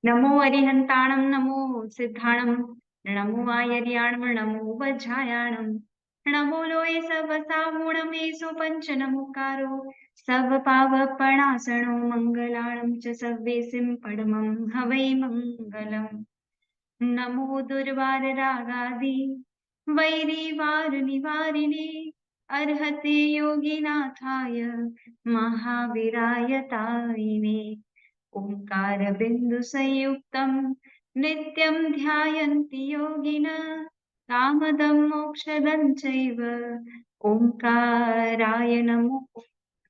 नमो अरिहन्ताणं नमो सिद्धाणं नमो आयर्याणं नमो वज्रायाणं नमो लोये सवसामूणमेषु पञ्चनमुकारो सवपावपणासनो मङ्गलाणं च सव्येसिं परमं हवै मङ्गलम्। नमो दुर्वाररागादि वैरिवारनिवारिणे अर्हते योगिनाथाय महावीराय तायिने ओंकार बिंदु संयुक्तं नित्यं ध्यायन्ति योगिनः कामदं मोक्षदं चैव ओंकाराय नमो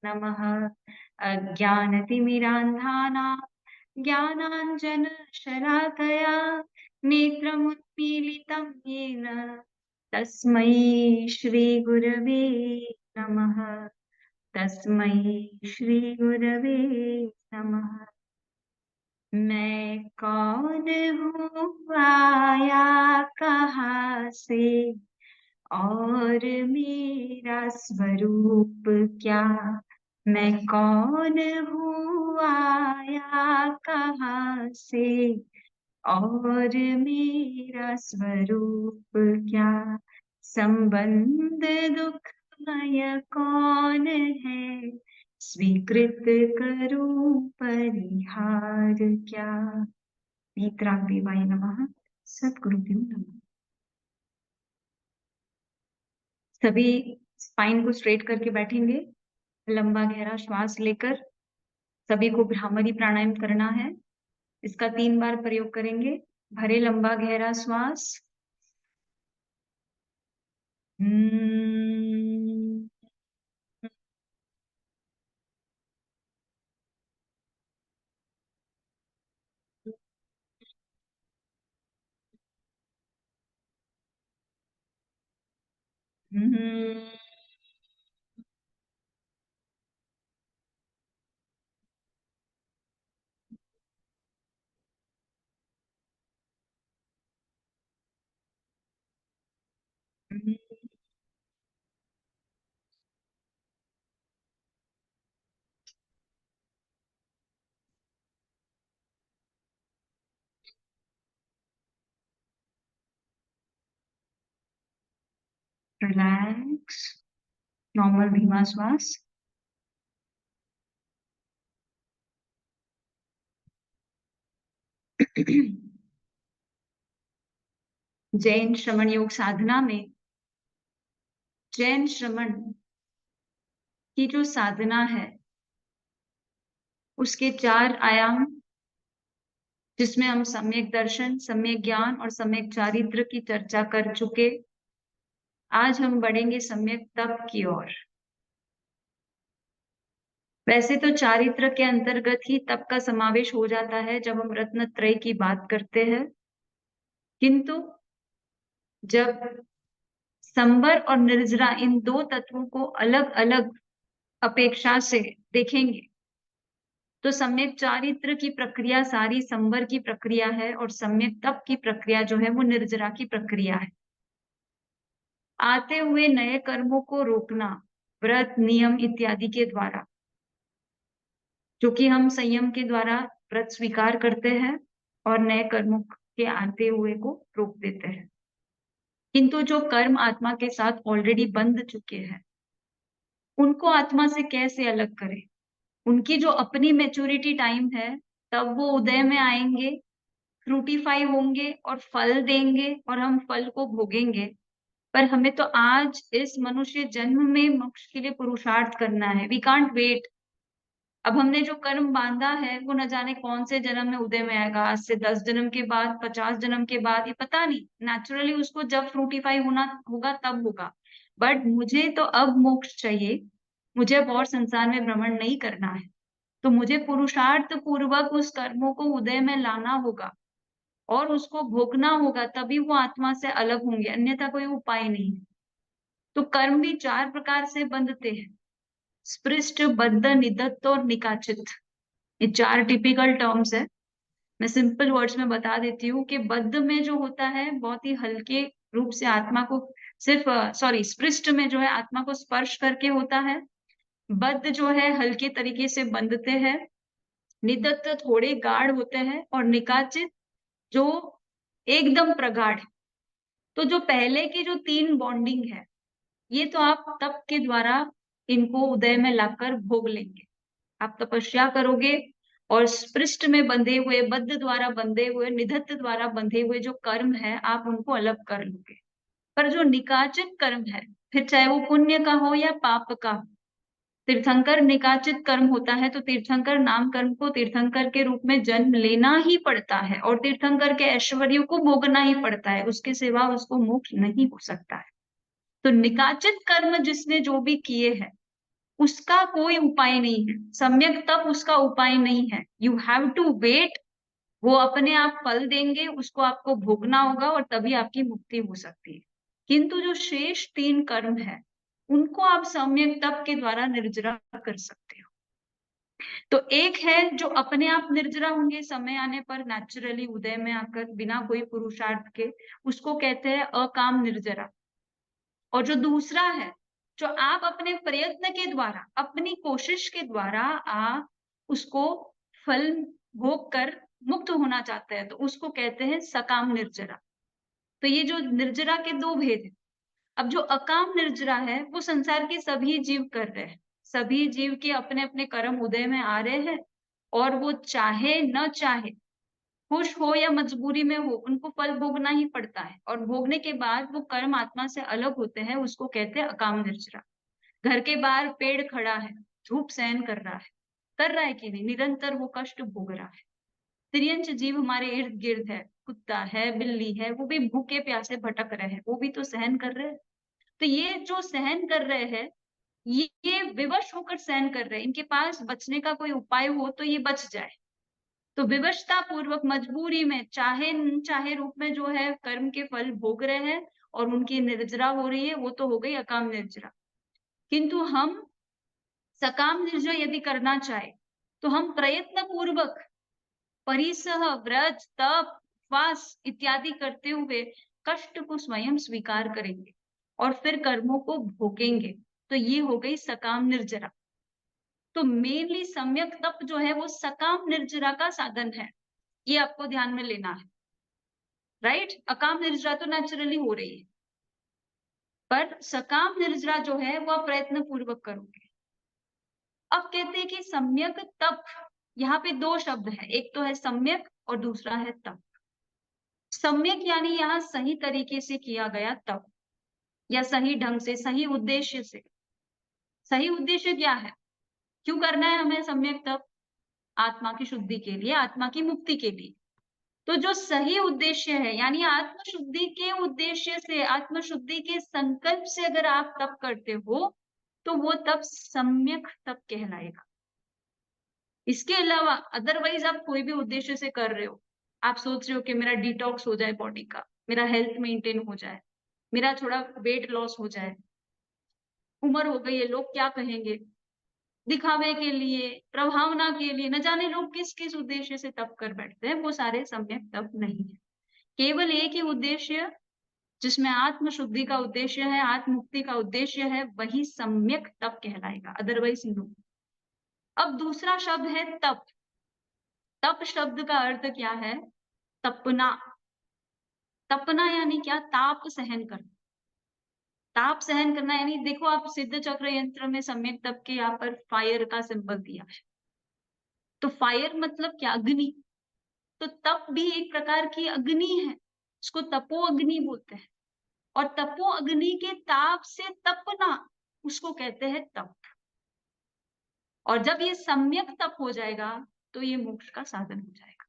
नमः। अज्ञानतिमिरान्धानां ज्ञानाञ्जनशलाकया नेत्रमुन्मीलितं येन तस्मै श्रीगुरवे नमः। तस्मै श्रीगुरवे नमः। मैं कौन हूँ आया कहाँ से और मेरा स्वरूप क्या। मैं कौन हूँ आया कहाँ से और मेरा स्वरूप क्या। संबंध दुखमय कौन है स्वीकृत करूं परिहार क्या। नेत्राग्निवाय नमः। सद्गुरुदेव नमः। सभी स्पाइन को स्ट्रेट करके बैठेंगे, लंबा गहरा श्वास लेकर। सभी को भ्रामरी प्राणायाम करना है, इसका 3 बार प्रयोग करेंगे। भरे लंबा गहरा श्वास। रिलैक्स। नॉर्मल धीमा श्वास। जैन श्रवण योग साधना में जैन श्रवण की जो साधना है उसके 4 आयाम, जिसमें हम सम्यक दर्शन, सम्यक ज्ञान और सम्यक चारित्र की चर्चा कर चुके। आज हम बढ़ेंगे सम्यक तप की ओर। वैसे तो चारित्र के अंतर्गत ही तप का समावेश हो जाता है जब हम रत्न त्रय की बात करते हैं, किंतु जब संबर और निर्जरा इन 2 तत्वों को अलग अलग अपेक्षा से देखेंगे तो सम्यक चारित्र की प्रक्रिया सारी संवर की प्रक्रिया है और सम्यक तप की प्रक्रिया जो है वो निर्जरा की प्रक्रिया है। आते हुए नए कर्मों को रोकना व्रत नियम इत्यादि के द्वारा, जो कि हम संयम के द्वारा व्रत स्वीकार करते हैं और नए कर्मों के आते हुए को रोक देते हैं। किंतु जो कर्म आत्मा के साथ ऑलरेडी बंध चुके हैं उनको आत्मा से कैसे अलग करें। उनकी जो अपनी मैच्योरिटी टाइम है तब वो उदय में आएंगे, फ्रूटिफाई होंगे और फल देंगे और हम फल को भोगेंगे। पर हमें तो आज इस मनुष्य जन्म में मोक्ष के लिए पुरुषार्थ करना है। We can't wait. अब हमने जो कर्म बांधा है वो न जाने कौन से जन्म में उदय में आएगा, आज से 10 जन्म के बाद, 50 जन्म के बाद, ये पता नहीं। नेचुरली उसको जब फ्रूटिफाई होना होगा तब होगा। बट मुझे तो अब मोक्ष चाहिए, मुझे अब और संसार में भ्रमण नहीं करना है। तो मुझे पुरुषार्थ पूर्वक उस कर्मों को उदय में लाना होगा और उसको भोगना होगा, तभी वो आत्मा से अलग होंगे, अन्यथा कोई उपाय नहीं है। तो कर्म भी 4 प्रकार से बंधते हैं, स्पृष्ट, बद्ध, निदत्त और निकाचित। ये 4 टिपिकल टर्म्स है। मैं सिंपल वर्ड्स में बता देती हूँ कि बद्ध में जो होता है बहुत ही हल्के रूप से आत्मा को सिर्फ स्पृष्ट में जो है आत्मा को स्पर्श करके होता है। बद्ध जो है हल्के तरीके से बंधते हैं निदत्त थोड़े गाढ़ होते हैं और निकाचित जो एकदम प्रगाढ़ है। तो जो पहले की जो 3 बॉन्डिंग है, ये तो आप तप के द्वारा इनको उदय में लाकर भोग लेंगे। आप तपस्या करोगे और स्पृष्ट में बंधे हुए, बद्ध द्वारा बंधे हुए, निधत्त द्वारा बंधे हुए जो कर्म है, आप उनको अलग कर लोगे। पर जो निकाचित कर्म है, फिर चाहे वो पुण्य का हो या पाप का हो, तीर्थंकर निकाचित कर्म होता है, तो तीर्थंकर नाम कर्म को तीर्थंकर के रूप में जन्म लेना ही पड़ता है और तीर्थंकर के ऐश्वर्य को भोगना ही पड़ता है, उसके सिवा उसको मोक्ष नहीं हो सकता है। तो निकाचित कर्म जिसने जो भी किए हैं, उसका कोई उपाय नहीं है, सम्यक तप उसका उपाय नहीं है। यू हैव टू वेट, वो अपने आप फल देंगे, उसको आपको भोगना होगा और तभी आपकी मुक्ति हो सकती है। किंतु जो शेष 3 कर्म है, उनको आप सम्यक तप के द्वारा निर्जरा कर सकते हो। तो एक है जो अपने आप निर्जरा होंगे समय आने पर, नेचुरली उदय में आकर बिना कोई पुरुषार्थ के, उसको कहते हैं अकाम निर्जरा। और जो दूसरा है, जो आप अपने प्रयत्न के द्वारा, अपनी कोशिश के द्वारा आप उसको फल भोग कर मुक्त होना चाहते हैं, तो उसको कहते हैं सकाम निर्जरा। तो ये जो निर्जरा के 2 भेद हैं। अब जो अकाम निर्जरा है, वो संसार के सभी जीव कर रहे हैं। सभी जीव के अपने-अपने कर्म उदय में आ रहे हैं और वो चाहे न चाहे, खुश हो या मजबूरी में हो, उनको फल भोगना ही पड़ता है और भोगने के बाद वो कर्म आत्मा से अलग होते हैं, उसको कहते हैं अकाम निर्जरा। घर के बाहर पेड़ खड़ा है, धूप सहन कर रहा है कि नहीं? निरंतर वो कष्ट भोग रहा है। तिर्यंच जीव हमारे इर्द-गिर्द है, कुत्ता है, बिल्ली है, वो भी भूखे प्यासे भटक रहे हैं, वो भी तो सहन कर रहे हैं। तो ये जो सहन कर रहे हैं, ये विवश होकर सहन कर रहे हैं। इनके पास बचने का कोई उपाय हो तो ये बच जाए। तो विवशता पूर्वक मजबूरी में चाहे न चाहे रूप में जो है कर्म के फल भोग रहे हैं और उनकी निर्जरा हो रही है, वो तो हो गई अकाम निर्जरा। किंतु हम सकाम निर्जरा यदि करना चाहे, तो हम प्रयत्न पूर्वक परिसह, व्रत, तप, उपवास इत्यादि करते हुए कष्ट को स्वयं स्वीकार करेंगे और फिर कर्मों को भोगेंगे। तो ये हो गई सकाम निर्जरा। तो मेनली सम्यक तप जो है वो सकाम निर्जरा का साधन है। ये आपको ध्यान में लेना है, राइट? अकाम निर्जरा तो नेचुरली हो रही है, पर सकाम निर्जरा जो है वो आप प्रयत्न पूर्वक करोगे। अब कहते हैं कि सम्यक तप, यहाँ पे 2 शब्द है, एक तो है सम्यक और दूसरा है तप। सम्यक यानी यहाँ सही तरीके से किया गया तप या सही ढंग से, सही उद्देश्य से। सही उद्देश्य क्या है? क्यों करना है हमें सम्यक तप? आत्मा की शुद्धि के लिए, आत्मा की मुक्ति के लिए। तो जो सही उद्देश्य है, यानी आत्मशुद्धि के उद्देश्य से, आत्मशुद्धि के संकल्प से अगर आप तप करते हो, तो वो तप सम्यक तप कहलाएगा। इसके अलावा अदरवाइज आप कोई भी उद्देश्य से कर रहे हो, आप सोच रहे हो कि मेरा डिटॉक्स हो जाए बॉडी का, मेरा हेल्थ मेंटेन हो जाए, मेरा थोड़ा वेट लॉस हो जाए, उम्र हो गई है, लोग क्या कहेंगे, दिखावे के लिए, प्रभावना के लिए, न जाने लोग किस-किस उद्देश्य से तप कर बैठते हैं, वो सारे सम्यक तप नहीं है। केवल एक ही उद्देश्य जिसमें आत्म शुद्धि का उद्देश्य है, आत्म मुक्ति का उद्देश्य है, वही सम्यक तप कहलाएगा, अदरवाइज नो। अब दूसरा शब्द है तप। तप शब्द का अर्थ क्या है? तपना। तपना यानी क्या? ताप सहन करना। ताप सहन करना यानी देखो, आप सिद्ध चक्र यंत्र में सम्यक तप के यहाँ पर फायर का सिंबल दिया है। तो फायर मतलब क्या? अग्नि। तो तप भी एक प्रकार की अग्नि है, इसको तपो अग्नि बोलते हैं। और तपो अग्नि के ताप से तपना, उसको कहते हैं तप। और जब ये सम्यक तप हो जाएगा, तो ये मोक्ष का साधन हो जाएगा।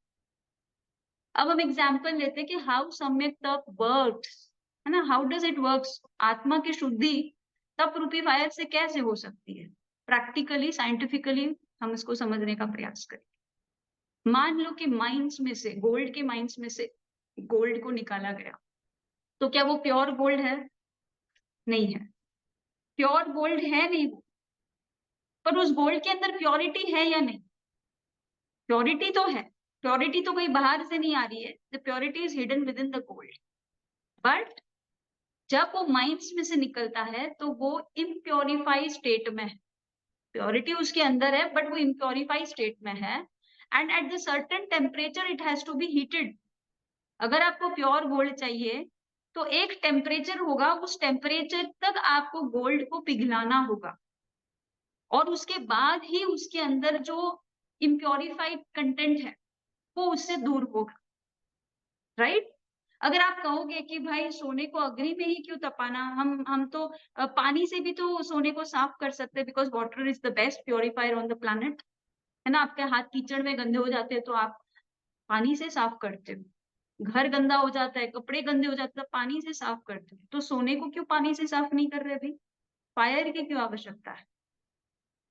अब हम एग्जाम्पल लेते हैं कि हाउ सम्यक तप वर्क्स, है ना? How does it works? आत्मा की शुद्धि तप रूपी फायर से कैसे हो सकती है? प्रैक्टिकली, साइंटिफिकली हम इसको समझने का प्रयास करें। मान लो कि माइंस में से, गोल्ड के माइंस में से गोल्ड को निकाला गया, तो क्या वो प्योर गोल्ड है? नहीं है। प्योर गोल्ड है नहीं वो, पर उस गोल्ड के अंदर प्योरिटी है या नहीं? प्योरिटी तो है। प्योरिटी तो कोई बाहर से नहीं आ रही है। The purity is hidden with in the gold. But जब वो माइंस में से निकलता है, तो वो इम्प्योरिफाई स्टेट में है। प्योरिटी उसके अंदर है, बट वो इम्प्योरिफाई स्टेट में है। And at the certain temperature it has to be heated. अगर आपको प्योर गोल्ड चाहिए तो एक टेम्परेचर होगा, उस टेम्परेचर तक आपको गोल्ड को पिघलाना होगा और उसके बाद ही उसके अंदर जो इम्प्योरिफाइड कंटेंट है वो उससे दूर होगा, राइट? अगर आप कहोगे कि भाई सोने को अग्नि में ही क्यों तपाना, हम तो पानी से भी तो सोने को साफ कर सकते हैं, because water is the best purifier on the planet, है ना? आपके हाथ कीचड़ में गंदे हो जाते हैं तो आप पानी से साफ करते हो, घर गंदा हो जाता है, कपड़े गंदे हो जाते हैं, पानी से साफ करते हो, तो सोने को क्यों पानी से साफ नहीं कर रहे भाई? फायर की क्यों आवश्यकता है?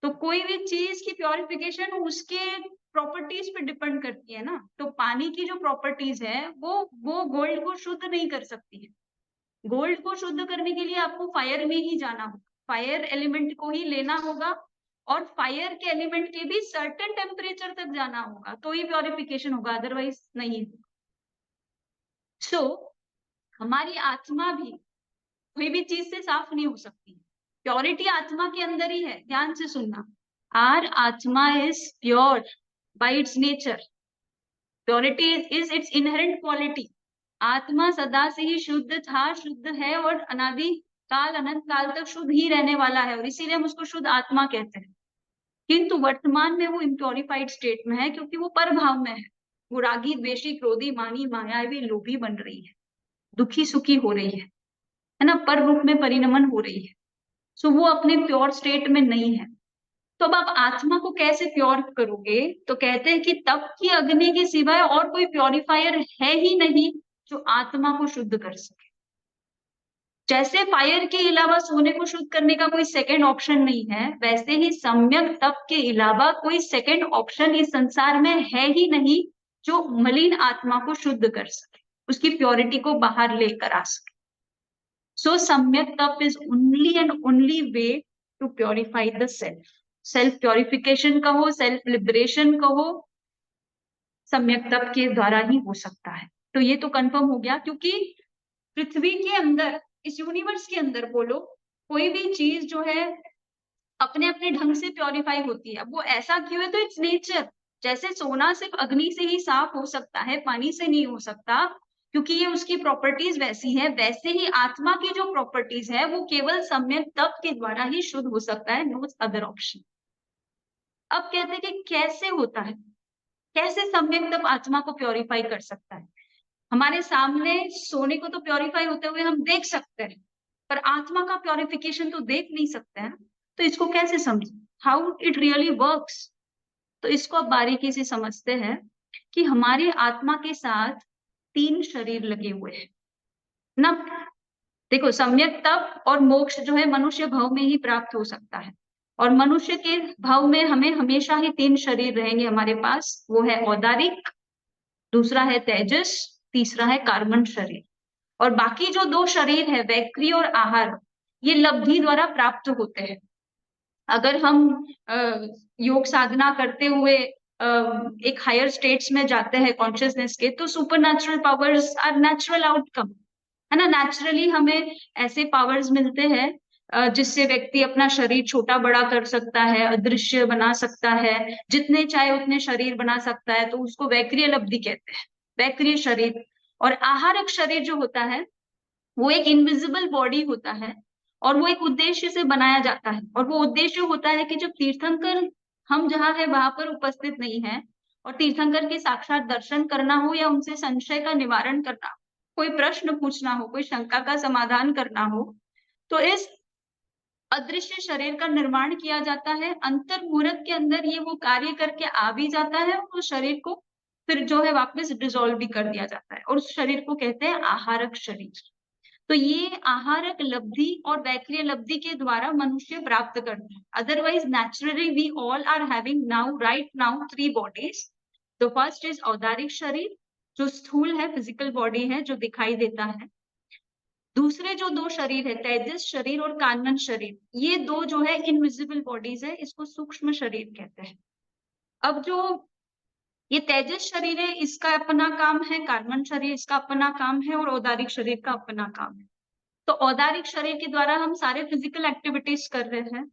तो कोई भी चीज की प्योरिफिकेशन उसके प्रॉपर्टीज पे डिपेंड करती है ना। तो पानी की जो प्रॉपर्टीज है वो गोल्ड को शुद्ध नहीं कर सकती है। गोल्ड को शुद्ध करने के लिए आपको फायर में ही जाना होगा, फायर एलिमेंट को ही लेना होगा और फायर के एलिमेंट के भी सर्टेन टेम्परेचर तक जाना होगा, तो ही प्योरिफिकेशन होगा, अदरवाइज नहीं। सो हमारी आत्मा भी कोई भी चीज से साफ नहीं हो सकती। प्योरिटी आत्मा के अंदर ही है, ध्यान से सुनना। आर आत्मा is pure bye it's nature. Purity is it's inherent quality. आत्मा सदा से ही शुद्ध था, शुद्ध है और अनादि काल अनंत काल तक शुद्ध ही रहने वाला है, और इसीलिए हम उसको शुद्ध आत्मा कहते हैं। किंतु वर्तमान में वो इम्प्योरिफाइड स्टेट में है, क्योंकि वो परभाव में है। वो रागी, द्वेषी, क्रोधी, मानी, मायावी, लोभी बन रही है, दुखी सुखी हो रही है ना, पर रूप में परिणमन हो रही है। सो वो अपने प्योर स्टेट में नहीं है। तो अब आप आत्मा को कैसे प्योर करोगे? तो कहते हैं कि तप की अग्नि के सिवाय और कोई प्योरीफायर है ही नहीं जो आत्मा को शुद्ध कर सके। जैसे फायर के अलावा सोने को शुद्ध करने का कोई सेकंड ऑप्शन नहीं है, वैसे ही सम्यक तप के अलावा कोई सेकंड ऑप्शन इस संसार में है ही नहीं जो मलिन आत्मा को शुद्ध कर सके, उसकी प्योरिटी को बाहर लेकर आ सके। सो सम्यक तप is only and only way to purify the self. Self purification कहो, सेल्फ लिबरेशन कहो, सम्यक तप के द्वारा ही हो सकता है। तो ये तो कंफर्म हो गया, क्योंकि पृथ्वी के अंदर, इस यूनिवर्स के अंदर बोलो, कोई भी चीज जो है अपने अपने ढंग से प्योरीफाई होती है। वो ऐसा क्यों है? तो इट्स नेचर। जैसे सोना सिर्फ अग्नि से ही साफ हो सकता है, पानी से नहीं हो सकता, क्योंकि ये उसकी प्रॉपर्टीज वैसी है, वैसे ही आत्मा की जो प्रॉपर्टीज है वो केवल सम्यक तप के द्वारा ही शुद्ध हो सकता है, नो अदर ऑप्शन। अब कहते हैं कि कैसे होता है, कैसे सम्यक तप आत्मा को प्योरीफाई कर सकता है? हमारे सामने सोने को तो प्योरीफाई होते हुए हम देख सकते हैं, पर आत्मा का प्योरिफिकेशन तो देख नहीं सकते हैं। तो इसको कैसे समझे, हाउ इट रियली वर्क्स? तो इसको अब बारीकी से समझते हैं कि हमारे आत्मा के साथ 3 शरीर लगे हुए हैं ना। देखो, सम्यक तप और मोक्ष जो है मनुष्य भाव में ही प्राप्त हो सकता है, और मनुष्य के भाव में हमें हमेशा ही 3 शरीर रहेंगे हमारे पास। वो है औदारिक, दूसरा है तेजस, तीसरा है कार्बन शरीर। और बाकी जो 2 शरीर है, वैक्री और आहार, ये लब्धि द्वारा प्राप्त होते हैं। अगर हम योग साधना करते हुए एक हायर स्टेट्स में जाते हैं कॉन्शियसनेस के, तो supernatural powers are natural outcome, है ना। नेचुरली हमें ऐसे पावर्स मिलते हैं जिससे व्यक्ति अपना शरीर छोटा बड़ा कर सकता है, अदृश्य बना सकता है, जितने चाहे उतने शरीर बना सकता है। तो उसको वैक्रिय लब्धि कहते हैं, वैक्रिय शरीर। और आहारक शरीर जो होता है वो एक इनविजिबल बॉडी होता है, और वो एक उद्देश्य से बनाया जाता है। और वो उद्देश्य होता है कि जब तीर्थंकर हम जहाँ है वहां पर उपस्थित नहीं है, और तीर्थंकर के साक्षात दर्शन करना हो, या उनसे संशय का निवारण करना हो, कोई प्रश्न पूछना हो, कोई शंका का समाधान करना हो, तो इस अदृश्य शरीर का निर्माण किया जाता है। अंतर मुहूर्त के अंदर ये वो कार्य करके आ भी जाता है, और उस शरीर को फिर जो है वापस डिसॉल्व भी कर दिया जाता है, और उस शरीर को कहते हैं आहारक शरीर। तो ये आहारक लब्धि और वैक्रिय लब्धि के द्वारा मनुष्य प्राप्त करता है। Otherwise naturally we all are having now, right now, 3 bodies. The first is औदारिक शरीर, जो स्थूल है, फिजिकल बॉडी है, जो दिखाई देता है। दूसरे जो 2 शरीर है, तेजस शरीर और कानन शरीर, ये 2 जो है इनविजिबल बॉडीज है, इसको सूक्ष्म शरीर कहते हैं। अब जो ये तेजस शरीर है, इसका अपना काम है, कार्बन शरीर इसका अपना काम है, और औदारिक शरीर का अपना काम है। तो औदारिक शरीर के द्वारा हम सारे फिजिकल एक्टिविटीज कर रहे हैं,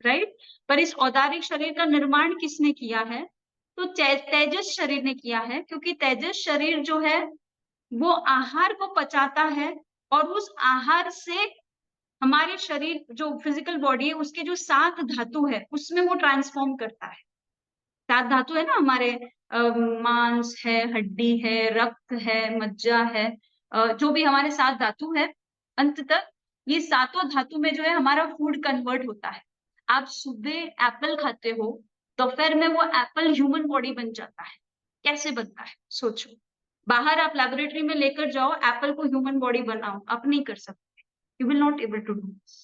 राइट। पर इस औदारिक शरीर का निर्माण किसने किया है? तो तेजस शरीर ने किया है, क्योंकि तेजस शरीर जो है वो आहार को पचाता है और उस आहार से हमारे शरीर जो फिजिकल बॉडी है उसके जो 7 धातु है उसमें वो ट्रांसफॉर्म करता है। 7 धातु है ना हमारे, मांस है, हड्डी है, रक्त है, मज्जा है, जो भी हमारे 7 धातु है, अंततः ये सातों धातु में जो है हमारा फूड कन्वर्ट होता है। आप सुबह एप्पल खाते हो, दोपहर में वो एप्पल ह्यूमन बॉडी बन जाता है। कैसे बनता है सोचो। बाहर आप लेबोरेटरी में लेकर जाओ, एप्पल को ह्यूमन बॉडी बनाओ, आप नहीं कर सकते। You will not able to do this.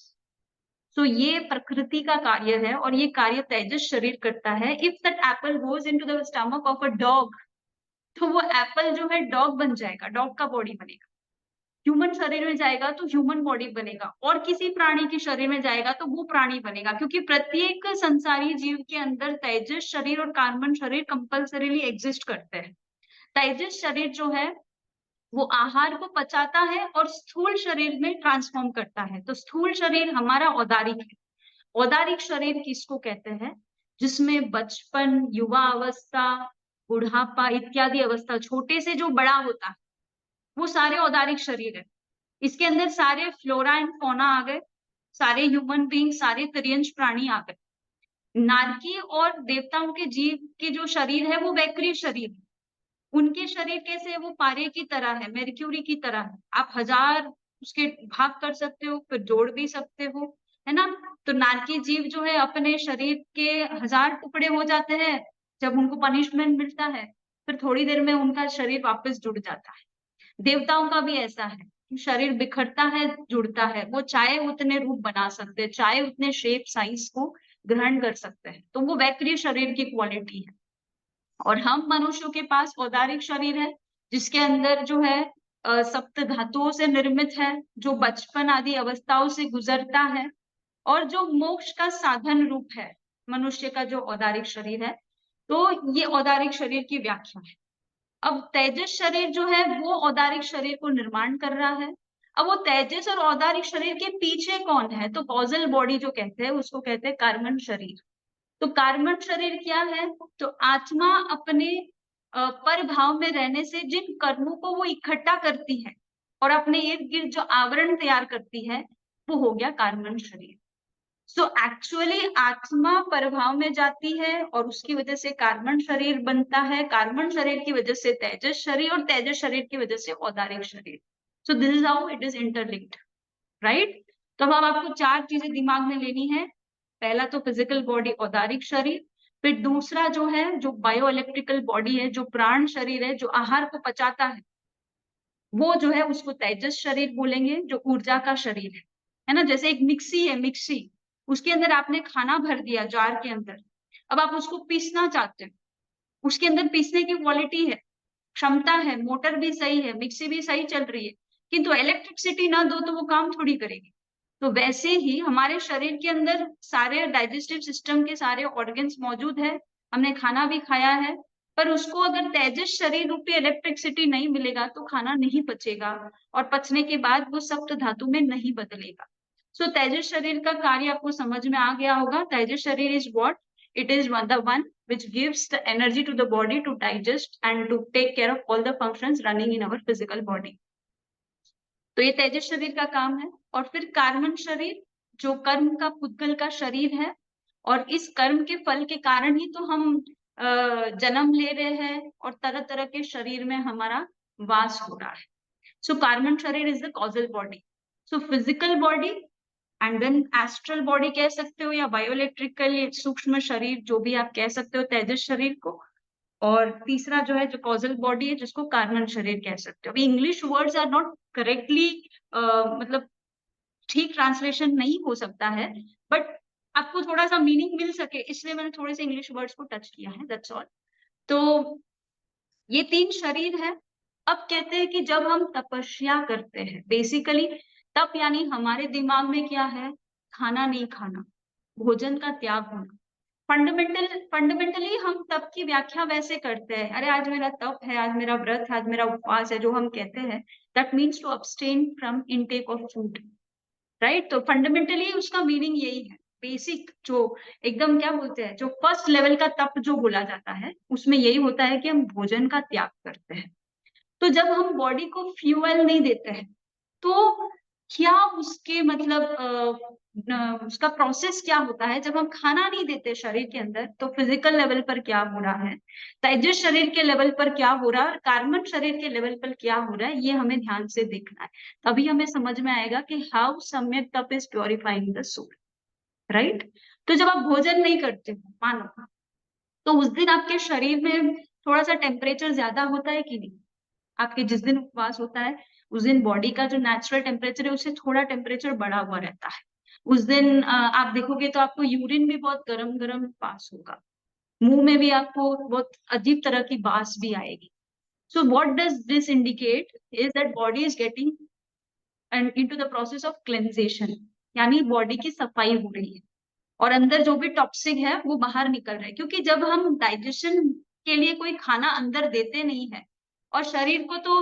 तो ये प्रकृति का कार्य है और ये कार्य तेजस शरीर करता है। If that Apple goes into the stomach of a dog, तो वो एप्पल जो है डॉग बन जाएगा, डॉग का बॉडी बनेगा। ह्यूमन शरीर में जाएगा तो ह्यूमन बॉडी बनेगा, और किसी प्राणी के शरीर में जाएगा तो वो प्राणी बनेगा, क्योंकि प्रत्येक संसारी जीव के अंदर तेजस शरीर और कार्बन शरीर कंपल्सरीली एग्जिस्ट करते हैं। तेजस शरीर जो है वो आहार को पचाता है और स्थूल शरीर में ट्रांसफॉर्म करता है। तो स्थूल शरीर हमारा औदारिक है। औदारिक शरीर किसको कहते हैं? जिसमें बचपन, युवा अवस्था, बुढ़ापा इत्यादि अवस्था, छोटे से जो बड़ा होता है, वो सारे औदारिक शरीर है। इसके अंदर सारे फ्लोरा एंड फौना आ गए, सारे ह्यूमन बींग, सारे तिर्यंश प्राणी आ गए। नारकी और देवताओं के जीव के जो शरीर है वो वैक्रिय शरीर है। उनके शरीर कैसे है? वो पारे की तरह है, मेर्क्यूरी की तरह है। आप 1000 उसके भाग कर सकते हो, फिर जोड़ भी सकते हो, है ना? तो नारकी जीव जो है अपने शरीर के 1000 टुकड़े हो जाते हैं जब उनको पनिशमेंट मिलता है, फिर थोड़ी देर में उनका शरीर वापस जुड़ जाता है। देवताओं का भी ऐसा है, शरीर बिखरता है, जुड़ता है। वो चाहे उतने रूप बना सकते हैं, चाहे उतने शेप साइज को ग्रहण कर सकते हैं। तो वो वैक्रिय शरीर की क्वालिटी है। और हम मनुष्यों के पास औदारिक शरीर है, जिसके अंदर जो है सप्त धातुओं से निर्मित है, जो बचपन आदि अवस्थाओं से गुजरता है और जो मोक्ष का साधन रूप है, मनुष्य का जो औदारिक शरीर है। तो ये औदारिक शरीर की व्याख्या है। अब तेजस शरीर जो है वो औदारिक शरीर को निर्माण कर रहा है। अब वो तेजस और औदारिक शरीर के पीछे कौन है? तो कॉजल बॉडी जो कहते हैं उसको कहते हैं कार्बन शरीर। तो कार्बन शरीर क्या है? तो आत्मा अपने पर भाव में रहने से जिन कर्मों को वो इकट्ठा करती है और अपने इर्द गिर्द जो आवरण तैयार करती है, वो हो गया कार्बन शरीर। सो एक्चुअली आत्मा परभाव में जाती है और उसकी वजह से कार्बन शरीर बनता है, कार्बन शरीर की वजह से तेजस शरीर और तेजस शरीर की वजह से औदारिक शरीर। सो this is how it is interlinked, right? तो अब आपको 4 चीजें दिमाग में लेनी है। पहला तो फिजिकल बॉडी, औदारिक शरीर। फिर दूसरा जो है, जो बायो इलेक्ट्रिकल बॉडी है, जो प्राण शरीर है, जो आहार को पचाता है, वो जो है उसको तेजस शरीर बोलेंगे, जो ऊर्जा का शरीर है ना? जैसे एक मिक्सी है, मिक्सी, उसके अंदर आपने खाना भर दिया जार के अंदर, अब आप उसको पीसना चाहते हो, उसके अंदर पीसने की क्वालिटी है, क्षमता है, मोटर भी सही है, मिक्सी भी सही चल रही है, किंतु इलेक्ट्रिसिटी ना दो तो वो काम थोड़ी करेगी। तो वैसे ही हमारे शरीर के अंदर सारे डाइजेस्टिव सिस्टम के सारे ऑर्गन्स मौजूद है, हमने खाना भी खाया है, पर उसको अगर तेजस शरीर रूपी इलेक्ट्रिसिटी नहीं मिलेगा तो खाना नहीं पचेगा और पचने के बाद वो सप्त धातु में नहीं बदलेगा। सो तेजस शरीर का कार्य आपको समझ में आ गया होगा। तेजस शरीर is what? It is the one which gives the energy to the body to digest and to take care of all the functions running in our physical body. तो ये तेजस शरीर का काम है। और फिर कार्बन शरीर, जो कर्म का पुद्गल का शरीर है, और इस कर्म के फल के कारण ही तो हम जन्म ले रहे हैं और तरह तरह के शरीर में हमारा वास हो रहा है। सो कार्बन शरीर is the causal body. So physical body and then astral body कह सकते हो, या बायोइलेक्ट्रिकल सूक्ष्म शरीर, जो भी आप कह सकते हो तेजस शरीर को। और तीसरा जो है, जो कॉजल बॉडी है, जिसको कार्बन शरीर कह सकते हो। अभी English words are not correctly, मतलब ठीक ट्रांसलेशन नहीं हो सकता है, बट आपको थोड़ा सा मीनिंग मिल सके इसलिए मैंने थोड़े से इंग्लिश वर्ड्स को टच किया है, दैट्स ऑल। तो ये 3 शरीर है। अब कहते हैं कि जब हम तपस्या करते हैं, बेसिकली तप यानी हमारे दिमाग में क्या है? खाना नहीं खाना, भोजन का त्याग होना। फंडामेंटली हम तप की व्याख्या वैसे करते हैं, अरे आज मेरा तप है, आज मेरा व्रत है, आज मेरा उपवास है, जो हम कहते हैं, that means to abstain from intake of food, right? तो फंडामेंटली उसका मीनिंग यही है। बेसिक जो एकदम क्या बोलते हैं, जो फर्स्ट लेवल का तप जो बोला जाता है, उसमें यही होता है कि हम भोजन का त्याग करते हैं। तो जब हम बॉडी को फ्यूअल नहीं देते हैं, तो क्या उसके मतलब उसका प्रोसेस क्या होता है जब हम खाना नहीं देते शरीर के अंदर, तो फिजिकल लेवल पर क्या हो रहा है, तेजस शरीर के लेवल पर क्या हो रहा है, और कार्बन शरीर के लेवल पर क्या हो रहा है, ये हमें ध्यान से देखना है। तभी हमें समझ में आएगा कि हाउ सम्यक तप is purifying the soul, right. तो जब आप भोजन नहीं करते हो मानो, तो उस दिन आपके शरीर में थोड़ा सा टेम्परेचर ज्यादा होता है कि नहीं? आपके जिस दिन उपवास होता है, उस दिन बॉडी का जो नेचुरल टेम्परेचर है उससे थोड़ा टेम्परेचर बढ़ा हुआ रहता है। उस दिन आप देखोगे तो आपको यूरिन भी बहुत गरम गरम पास होगा, मुंह में भी आपको बहुत अजीब तरह की बास भी आएगी। So what does this indicate is that body is getting and into the process of cleansing, यानी बॉडी की सफाई हो रही है और अंदर जो भी टॉक्सिक है वो बाहर निकल रहा है। क्योंकि जब हम डाइजेशन के लिए कोई खाना अंदर देते नहीं है, और शरीर को तो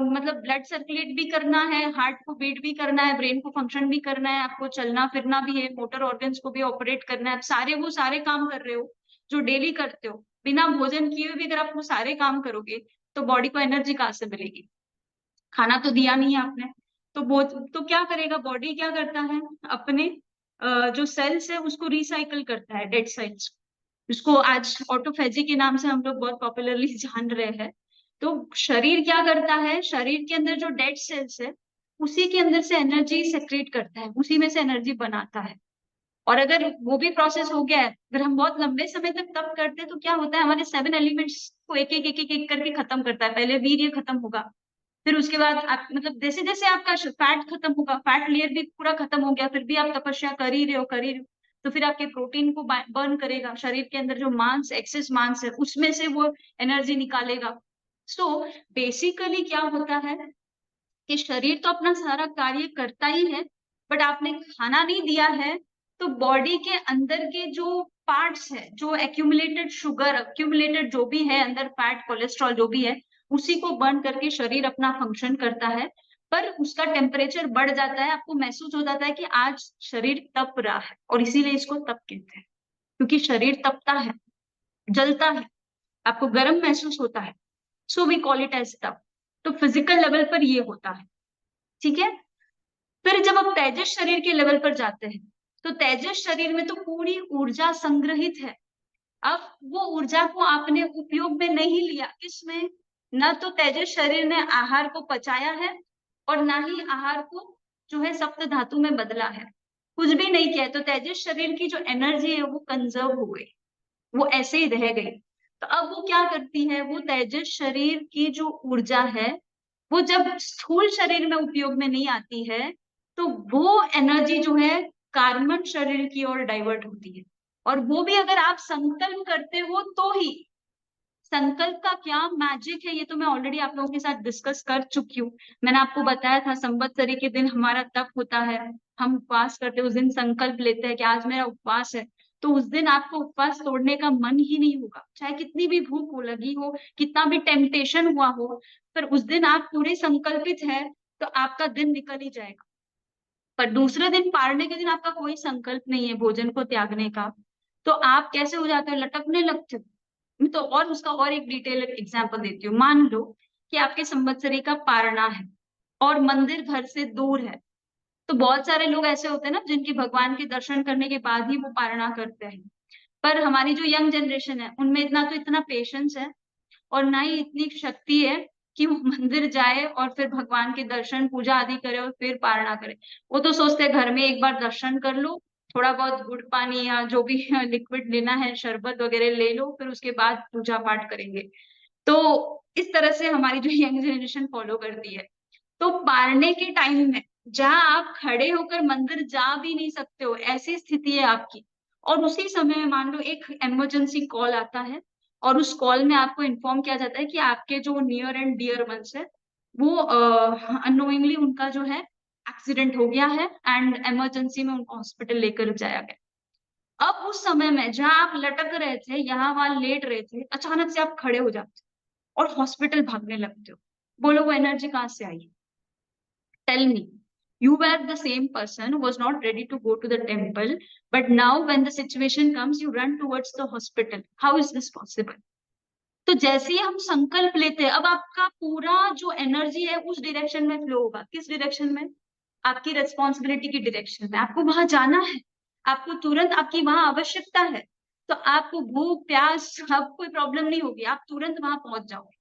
मतलब ब्लड सर्कुलेट भी करना है, हार्ट को बीट भी करना है, ब्रेन को फंक्शन भी करना है, आपको चलना फिरना भी है, मोटर ऑर्गन्स को भी ऑपरेट करना है, आप सारे वो सारे काम कर रहे हो जो डेली करते हो। बिना भोजन किए भी अगर आप वो सारे काम करोगे, तो बॉडी को एनर्जी कहाँ से मिलेगी? खाना तो दिया नहीं है आपने। तो वो तो क्या करेगा, बॉडी क्या करता है, अपने जो सेल्स है उसको रिसाइकल करता है, डेड सेल्स। उसको आज ऑटोफेजी के नाम से हम लोग बहुत पॉपुलरली जान रहे हैं। तो शरीर क्या करता है, शरीर के अंदर जो डेड सेल्स है, उसी के अंदर से एनर्जी सेक्रेट करता है, उसी में से एनर्जी बनाता है। और अगर वो भी प्रोसेस हो गया है, अगर हम बहुत लंबे समय तक तप करते हैं, तो क्या होता है, हमारे 7 एलिमेंट्स को एक एक एक एक एक करके खत्म करता है। पहले वीर्य खत्म होगा, फिर उसके बाद आप मतलब जैसे जैसे आपका फैट खत्म होगा, फैट लेयर भी पूरा खत्म हो गया, फिर भी आप तपस्या कर ही रहे हो, तो फिर आपके प्रोटीन को बर्न करेगा, शरीर के अंदर जो मांस एक्सेस मांस है उसमें से वो एनर्जी निकालेगा। सो बेसिकली क्या होता है कि शरीर तो अपना सारा कार्य करता ही है, बट आपने खाना नहीं दिया है, तो बॉडी के अंदर के जो पार्ट्स है, जो एक्यूमुलेटेड शुगर, एक्यूमुलेटेड जो भी है अंदर, फैट कोलेस्ट्रॉल जो भी है, उसी को बर्न करके शरीर अपना फंक्शन करता है। पर उसका टेम्परेचर बढ़ जाता है, आपको महसूस हो जाता है कि आज शरीर तप रहा है, और इसीलिए इसको तप कहते हैं, क्योंकि शरीर तपता है, जलता है, आपको गर्म महसूस होता है। So we call it as तप। तो फिजिकल लेवल पर ये होता है, ठीक है। फिर जब आप तेजस शरीर के लेवल पर जाते हैं, तो तेजस शरीर में तो पूरी ऊर्जा संग्रहित है। अब वो ऊर्जा को आपने उपयोग में नहीं लिया, किसमें? न तो तेजस शरीर ने आहार को पचाया है, और ना ही आहार को जो है सप्त धातु में बदला है, कुछ भी नहीं किया है। तो तेजस शरीर की जो एनर्जी है वो कंजर्व हो गई, वो ऐसे ही रह गई। तो अब वो क्या करती है, वो तेजस शरीर की जो ऊर्जा है, वो जब स्थूल शरीर में उपयोग में नहीं आती है, तो वो एनर्जी जो है कार्बन शरीर की ओर डाइवर्ट होती है। और वो भी अगर आप संकल्प करते हो तो ही। संकल्प का क्या मैजिक है, ये तो मैं ऑलरेडी आप लोगों के साथ डिस्कस कर चुकी हूँ। मैंने आपको बताया था, संवत्सरी के दिन हमारा तप होता है, हम उपवास करते हैं, उस दिन संकल्प लेते हैं कि आज मेरा उपवास है। तो उस दिन आपको उपवास तोड़ने का मन ही नहीं होगा, चाहे कितनी भी भूख हो लगी हो, कितना भी टेम्पटेशन हुआ हो, पर उस दिन आप पूरे संकल्पित है, तो आपका दिन निकल ही जाएगा। पर दूसरे दिन, पारने के दिन, आपका कोई संकल्प नहीं है भोजन को त्यागने का, तो आप कैसे हो जाते हो, लटकने लगते हो। तो और उसका और एक डिटेल एग्जांपल देती हूँ। मान लो कि आपके संवत्सरी का पारणा है, और मंदिर घर से दूर है। तो बहुत सारे लोग ऐसे होते हैं ना, जिनकी भगवान के दर्शन करने के बाद ही वो पारणा करते हैं। पर हमारी जो यंग जनरेशन है, उनमें इतना पेशेंस है, और ना ही इतनी शक्ति है कि वो मंदिर जाए और फिर भगवान के दर्शन पूजा आदि करे और फिर पारणा करे। वो तो सोचते हैं घर में एक बार दर्शन कर लो, थोड़ा बहुत गुड़ पानी या जो भी लिक्विड लेना है, शरबत वगैरह ले लो, फिर उसके बाद पूजा पाठ करेंगे। तो इस तरह से हमारी जो यंग जनरेशन फॉलो करती है। तो पारने के टाइम में, जहां आप खड़े होकर मंदिर जा भी नहीं सकते हो, ऐसी स्थिति है आपकी, और उसी समय में मान लो एक इमरजेंसी कॉल आता है, और उस कॉल में आपको इन्फॉर्म किया जाता है कि आपके जो नियर एंड डियर वंस है, वो अननोइंगली उनका जो है एक्सीडेंट हो गया है, एंड इमरजेंसी में उनको हॉस्पिटल लेकर जाया गया। अब उस समय में जहां आप लटक रहे थे, यहाँ वहां लेट रहे थे, अचानक से आप खड़े हो जाते हो और हॉस्पिटल भागने लगते हो। बोलो वो एनर्जी कहाँ से आई? Tell me. You were the same person who was not ready to go to the temple, but now when the situation comes, you run towards the hospital. How is this possible? तो जैसे ही हम संकल्प लेते हैं, अब आपका पूरा जो एनर्जी है उस डायरेक्शन में फ्लो होगा। किस डायरेक्शन में? आपकी रिस्पॉन्सिबिलिटी की डायरेक्शन में। आपको वहां जाना है, आपको तुरंत आपकी वहां आवश्यकता है, तो आपको भूख प्यास सब कोई प्रॉब्लम नहीं होगी, आप तुरंत वहां पहुंच जाओगे।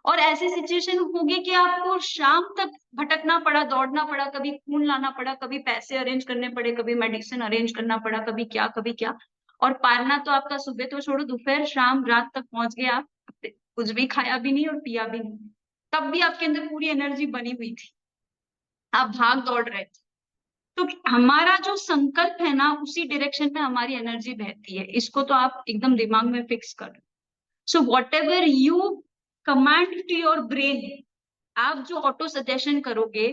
और ऐसी सिचुएशन होगी कि आपको शाम तक भटकना पड़ा, दौड़ना पड़ा, कभी खून लाना पड़ा, कभी पैसे अरेंज करने पड़े, कभी मेडिसिन अरेंज करना पड़ा, कभी क्या कभी क्या। और पारना तो आपका सुबह तो छोड़ो, दोपहर शाम रात तक पहुंच गए आप, कुछ भी खाया भी नहीं और पिया भी नहीं, तब भी आपके अंदर पूरी एनर्जी बनी हुई थी, आप भाग दौड़ रहे थे। तो हमारा जो संकल्प है ना, उसी डायरेक्शन में हमारी एनर्जी बहती है। इसको तो आप एकदम दिमाग में फिक्स कर। So whatever you command to your brain, आप जो ऑटो सजेशन करोगे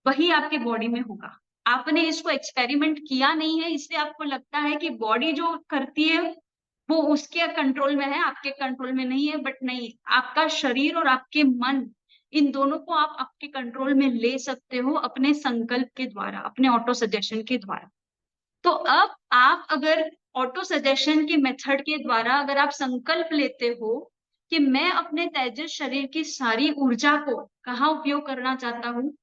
वही आपके बॉडी में होगा। आपने इसको एक्सपेरिमेंट किया नहीं है, इसलिए आपको लगता है कि बॉडी जो करती है वो उसके कंट्रोल में है, आपके कंट्रोल में नहीं है। बट नहीं, आपका शरीर और आपके मन, इन दोनों को आप आपके कंट्रोल में ले सकते हो अपने संकल्प के द्वारा, अपने ऑटो सजेशन के द्वारा। तो अब आप अगर ऑटो सजेशन के मेथड के द्वारा अगर आप संकल्प लेते हो कि मैं अपने तेजस शरीर की सारी ऊर्जा को कहाँ उपयोग करना चाहता हूँ,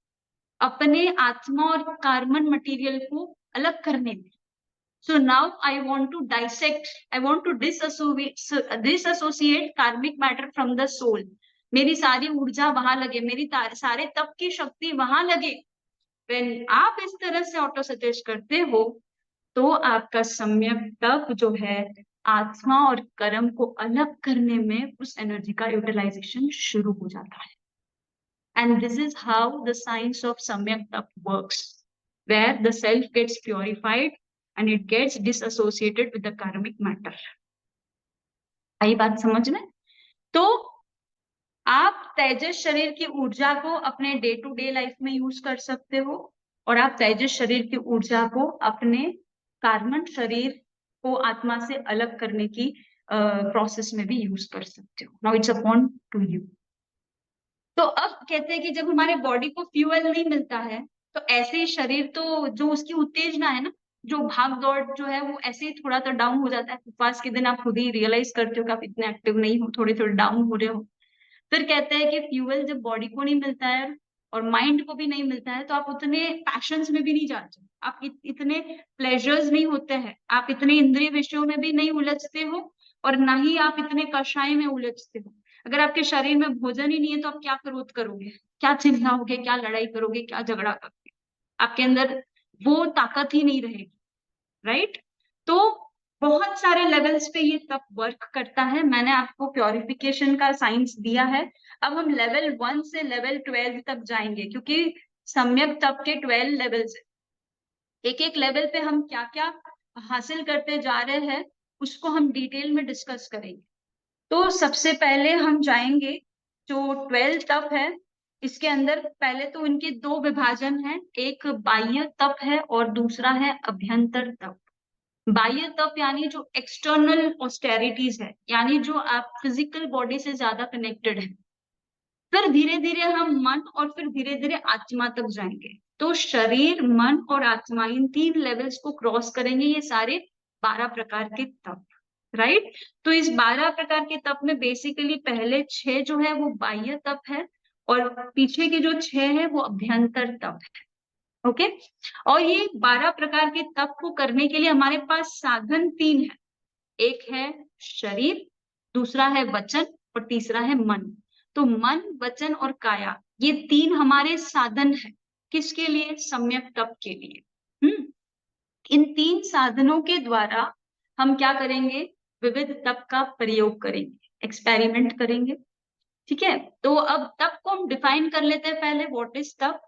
अपने आत्मा और कार्बन मटेरियल को अलग करने में। So now I want to dissect, I want to disassociate karmic matter from the soul. मेरी सारी ऊर्जा वहां लगे, मेरी सारे तप की शक्ति वहां लगे। व्हेन आप इस तरह से ऑटो सजेस्ट करते हो, तो आपका सम्यक तप जो है आत्मा और कर्म को अलग करने में उस एनर्जी का यूटिलाइजेशन शुरू हो जाता है। And this is how the science of Samyak Tap works, where the self gets purified and it gets disassociated with the karmic matter. आई बात समझ में? तो आप तेजस शरीर की ऊर्जा को अपने डे टू डे लाइफ में यूज कर सकते हो, और आप तेजस शरीर की ऊर्जा को अपने कार्बन शरीर को आत्मा से अलग करने की प्रोसेस में भी यूज कर सकते हो। Now it's upon two you. तो अब कहते हैं कि जब हमारे बॉडी को फ्यूअल नहीं मिलता है, तो ऐसे ही शरीर तो जो उसकी उत्तेजना है ना, जो भाग दौड़ जो है वो ऐसे ही थोड़ा तो डाउन हो जाता है। उपवास के दिन आप खुद ही रियलाइज करते हो कि आप इतने एक्टिव नहीं हो, थोड़े थोड़े डाउन हो रहे हो। फिर कहते हैं कि फ्यूअल जब बॉडी को नहीं मिलता है और माइंड को भी नहीं मिलता है, तो आप उतने पैशंस में भी नहीं जाते, आप इतने प्लेजर्स नहीं होते हैं, आप इतने इंद्रिय विषयों में भी नहीं उलझते हो, और ना ही आप इतने कषाय में उलझते हो। अगर आपके शरीर में भोजन ही नहीं है तो आप क्या क्रोध करोगे, क्या चिल्लाओगे, क्या लड़ाई करोगे, क्या झगड़ा करोगे? आपके अंदर वो ताकत ही नहीं रहेगी, राइट? तो बहुत सारे लेवल्स पे ये तप वर्क करता है। मैंने आपको प्योरिफिकेशन का साइंस दिया है। अब हम लेवल 1 से लेवल 12 तक जाएंगे, क्योंकि सम्यक तप के 12 लेवल्स है। एक एक लेवल पे हम क्या क्या हासिल करते जा रहे हैं उसको हम डिटेल में डिस्कस करेंगे। तो सबसे पहले हम जाएंगे जो 12 तप है, इसके अंदर पहले तो इनके दो विभाजन हैं, एक बाह्य तप है और दूसरा है अभ्यंतर तप। बाह्य तप यानी जो एक्सटर्नल ऑस्टेरिटीज है, यानी जो आप फिजिकल बॉडी से ज्यादा कनेक्टेड है। फिर धीरे धीरे हम मन और फिर धीरे धीरे आत्मा तक जाएंगे। तो शरीर, मन और आत्मा, इन 3 लेवल्स को क्रॉस करेंगे ये सारे 12 प्रकार के तप, राइट? तो इस 12 प्रकार के तप में बेसिकली पहले 6 जो है वो बाह्य तप है, और पीछे के जो 6 है वो अभ्यंतर तप है। ओके? और ये 12 प्रकार के तप को करने के लिए हमारे पास साधन 3 है। एक है शरीर, दूसरा है वचन और तीसरा है मन। तो मन, वचन और काया, ये 3 हमारे साधन है। किसके लिए? सम्यक तप के लिए। इन 3 साधनों के द्वारा हम क्या करेंगे? विविध तप का प्रयोग करेंगे, एक्सपेरिमेंट करेंगे। ठीक है? तो अब तप को हम डिफाइन कर लेते हैं पहले, व्हाट इज तप।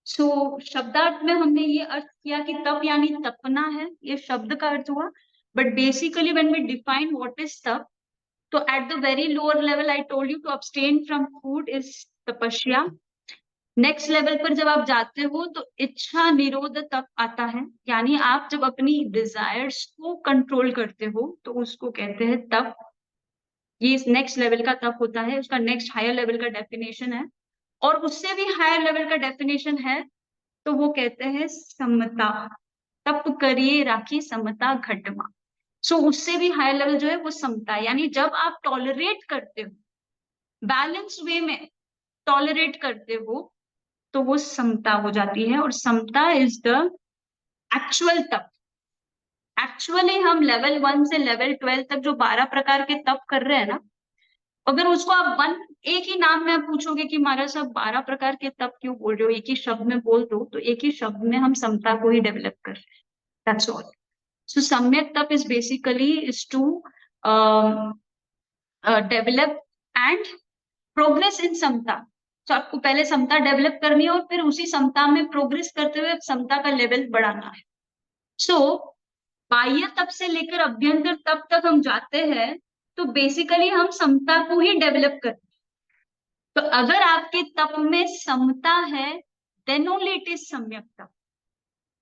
सो शब्दार्थ में हमने ये अर्थ किया कि तप यानी तपना है, ये शब्द का अर्थ हुआ। But basically when we define what is तप, तो at the very lower level I told you to abstain from food is तपस्या। नेक्स्ट लेवल पर जब आप जाते हो तो इच्छा निरोध तप आता है, यानी आप जब अपनी डिजायर्स को कंट्रोल करते हो तो उसको कहते हैं तप। ये नेक्स्ट लेवल का तप होता है, उसका नेक्स्ट हायर लेवल का डेफिनेशन है। और उससे भी हायर लेवल का डेफिनेशन है तो वो कहते हैं समता। तप करिए राखी समता घटमा। सो उससे भी हाई लेवल जो है वो समता है, यानी जब आप टॉलरेट करते हो, बैलेंस वे में टॉलरेट करते हो, तो वो समता हो जाती है। और समता इज द एक्चुअल तप। एक्चुअली हम लेवल 1 से लेवल 12 तक जो 12 प्रकार के तप कर रहे हैं ना, अगर उसको आप वन एक ही नाम में आप पूछोगे कि महाराज साहब 12 प्रकार के तप क्यों बोल रहे हो, एक ही शब्द में बोल दो, तो एक ही शब्द में हम समता को ही डेवलप कर रहे हैं। That's all. सो सम्यक तप is basically is to develop and progress in समता। तो आपको पहले समता डेवलप करनी है और फिर उसी समता में प्रोग्रेस करते हुए समता का लेवल बढ़ाना है। सो बाह्य तप से लेकर अभ्यंतर तप तक हम जाते हैं, तो बेसिकली हम समता को ही डेवलप करते हैं। तो अगर आपके तप में समता है, देन ओनली इट इज सम्यक तप।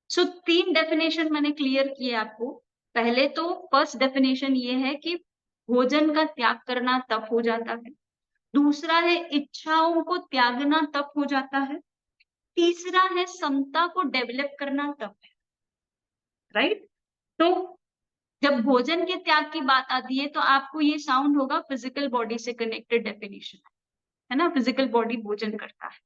सो 3 डेफिनेशन मैंने क्लियर किए आपको। पहले तो फर्स्ट डेफिनेशन ये है कि भोजन का त्याग करना तप हो जाता है। दूसरा है इच्छाओं को त्यागना तप हो जाता है। तीसरा है समता को डेवलप करना तप है। राइट? तो जब भोजन के त्याग की बात आती है तो आपको ये साउंड होगा फिजिकल बॉडी से कनेक्टेड डेफिनेशन, है ना? फिजिकल बॉडी भोजन करता है।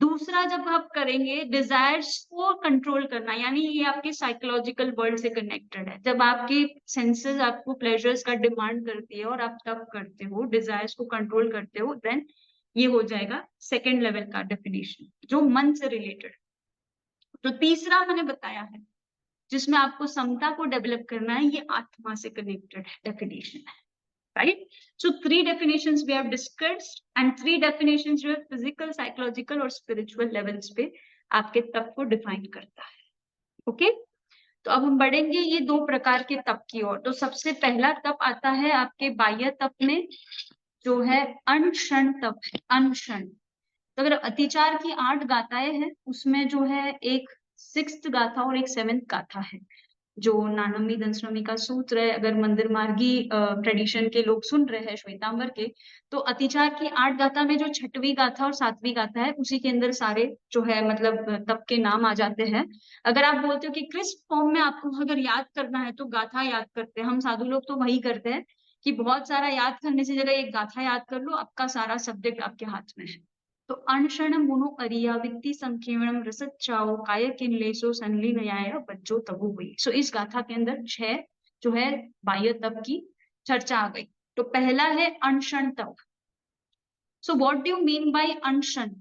दूसरा जब आप करेंगे डिजायर्स को कंट्रोल करना, यानी ये आपके साइकोलॉजिकल वर्ल्ड से कनेक्टेड है। जब आपके सेंसेस आपको प्लेजर्स का डिमांड करती है और आप तब करते हो, डिजायर्स को कंट्रोल करते हो, देन ये हो जाएगा सेकेंड लेवल का डेफिनेशन जो मन से रिलेटेड। तो तीसरा मैंने बताया है जिसमें आपको समता को डेवलप करना है, ये आत्मा से कनेक्टेड डेफिनेशन है। Right? So 3 definitions we have discussed and 3 definitions जो है फिजिकल, साइकोलॉजिकल और स्पिरिचुअल लेवल्स पे आपके तप को डिफाइन करता है। ओके? तो अब हम बढ़ेंगे ये 2 प्रकार के तप की ओर। तो सबसे पहला तप आता है आपके बाह्य तप में, जो है अनशन तप है। अनशन। तो अगर अतिचार की 8 गाथाएं हैं, उसमें जो है एक 6th गाथा और एक 7th गाथा है, जो नानम्मी दंसनमी का सूत्र है। अगर मंदिर मार्गी ट्रेडिशन के लोग सुन रहे हैं श्वेतांबर के, तो अतिचार की 8 गाथा में जो 6वीं गाथा और 7वीं गाथा है, उसी के अंदर सारे जो है मतलब तप के नाम आ जाते हैं। अगर आप बोलते हो कि क्रिस्प फॉर्म में आपको अगर याद करना है तो गाथा याद करते हैं, हम साधु लोग तो वही करते हैं कि बहुत सारा याद करने से जगह एक गाथा याद कर लो, आपका सारा सब्जेक्ट आपके हाथ में है। तो अनशनम मुनो अरिया वित्ति संकीर्णम रसच्चाओ काय किनलेसो सनली नयाय बच्चो तबु हुई। सो इस गाथा के अंदर 6 जो है बाह्य तप की चर्चा आ गई। तो पहला है अनशन तप। So what do you mean by अनशन?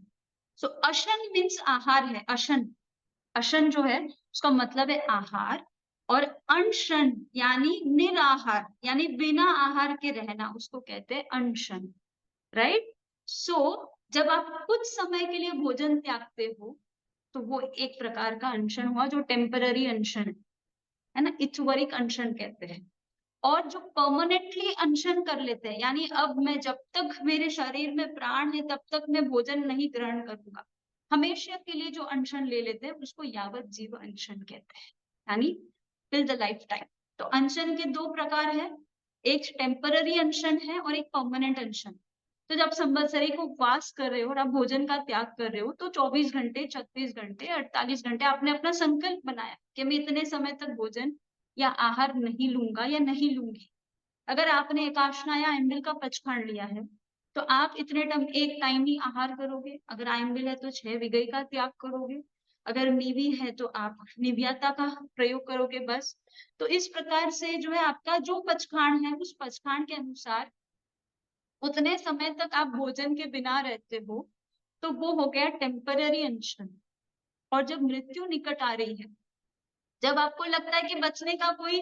सो अशन मीन्स आहार है। अशन, अशन जो है उसका मतलब है आहार। और अनशन यानी निराहार, यानी बिना आहार के रहना, उसको कहते हैं अनशन। राइट? सो जब आप कुछ समय के लिए भोजन त्यागते हो, तो वो एक प्रकार का अनशन हुआ, जो टेम्पररी अनशन है ना, इथवरिक अनशन कहते हैं। और जो परमानेंटली अनशन कर लेते हैं, यानी अब मैं जब तक मेरे शरीर में प्राण है तब तक मैं भोजन नहीं ग्रहण करूंगा, हमेशा के लिए जो अनशन ले लेते हैं, उसको यावत जीव अनशन कहते हैं, यानी टिल द लाइफ टाइम। तो अनशन के 2 प्रकार है, एक टेम्पररी अनशन है और एक परमानेंट अनशन। तो जब संवत्सरी को उपवास कर रहे हो और आप भोजन का त्याग कर रहे हो, तो 24 घंटे, 36 घंटे, 48 घंटे आपने अपना संकल्प बनाया कि मैं इतने समय तक भोजन या आहार नहीं लूंगा या नहीं लूंगी। अगर आपने एकाशना या आयम्बिल का पचखांड लिया है, तो आप इतने एक टाइम ही आहार करोगे। अगर आयम्बिल है तो 6 विगई का त्याग करोगे। अगर नीवी है तो आप निव्याता का प्रयोग करोगे बस। तो इस प्रकार से जो है आपका जो पचखांड है, उस पचखांड के अनुसार उतने समय तक आप भोजन के बिना रहते हो, तो वो हो गया टेम्पररी अनशन। और जब मृत्यु निकट आ रही है, जब आपको लगता है कि बचने का कोई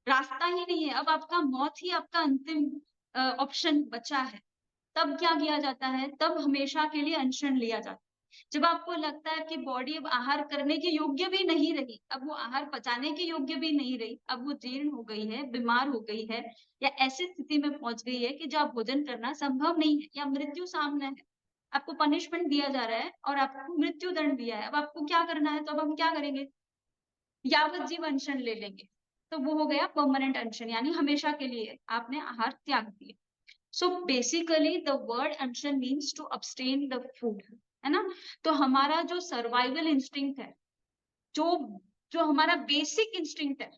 रास्ता ही नहीं है, अब आपका मौत ही आपका अंतिम ऑप्शन बचा है, तब क्या किया जाता है? तब हमेशा के लिए अनशन लिया जाता है। जब आपको लगता है कि बॉडी अब आहार करने के योग्य भी नहीं रही, अब वो आहार पचाने के योग्य भी नहीं रही, अब वो जीर्ण हो गई है, बीमार हो गई है, या ऐसी स्थिति में पहुंच गई है कि जब भोजन करना संभव नहीं है, या मृत्यु सामने है, आपको पनिशमेंट दिया जा रहा है और आपको मृत्यु दंड दिया है, अब आपको क्या करना है? तो अब हम क्या करेंगे? यावत जीव अनशन ले लेंगे। तो वो हो गया परमानेंट अनशन, यानी हमेशा के लिए आपने आहार त्याग दिया। So basically the word anshan means to abstain the food. है ना? तो हमारा जो सर्वाइवल इंस्टिंक्ट है, जो जो हमारा बेसिक इंस्टिंक्ट है,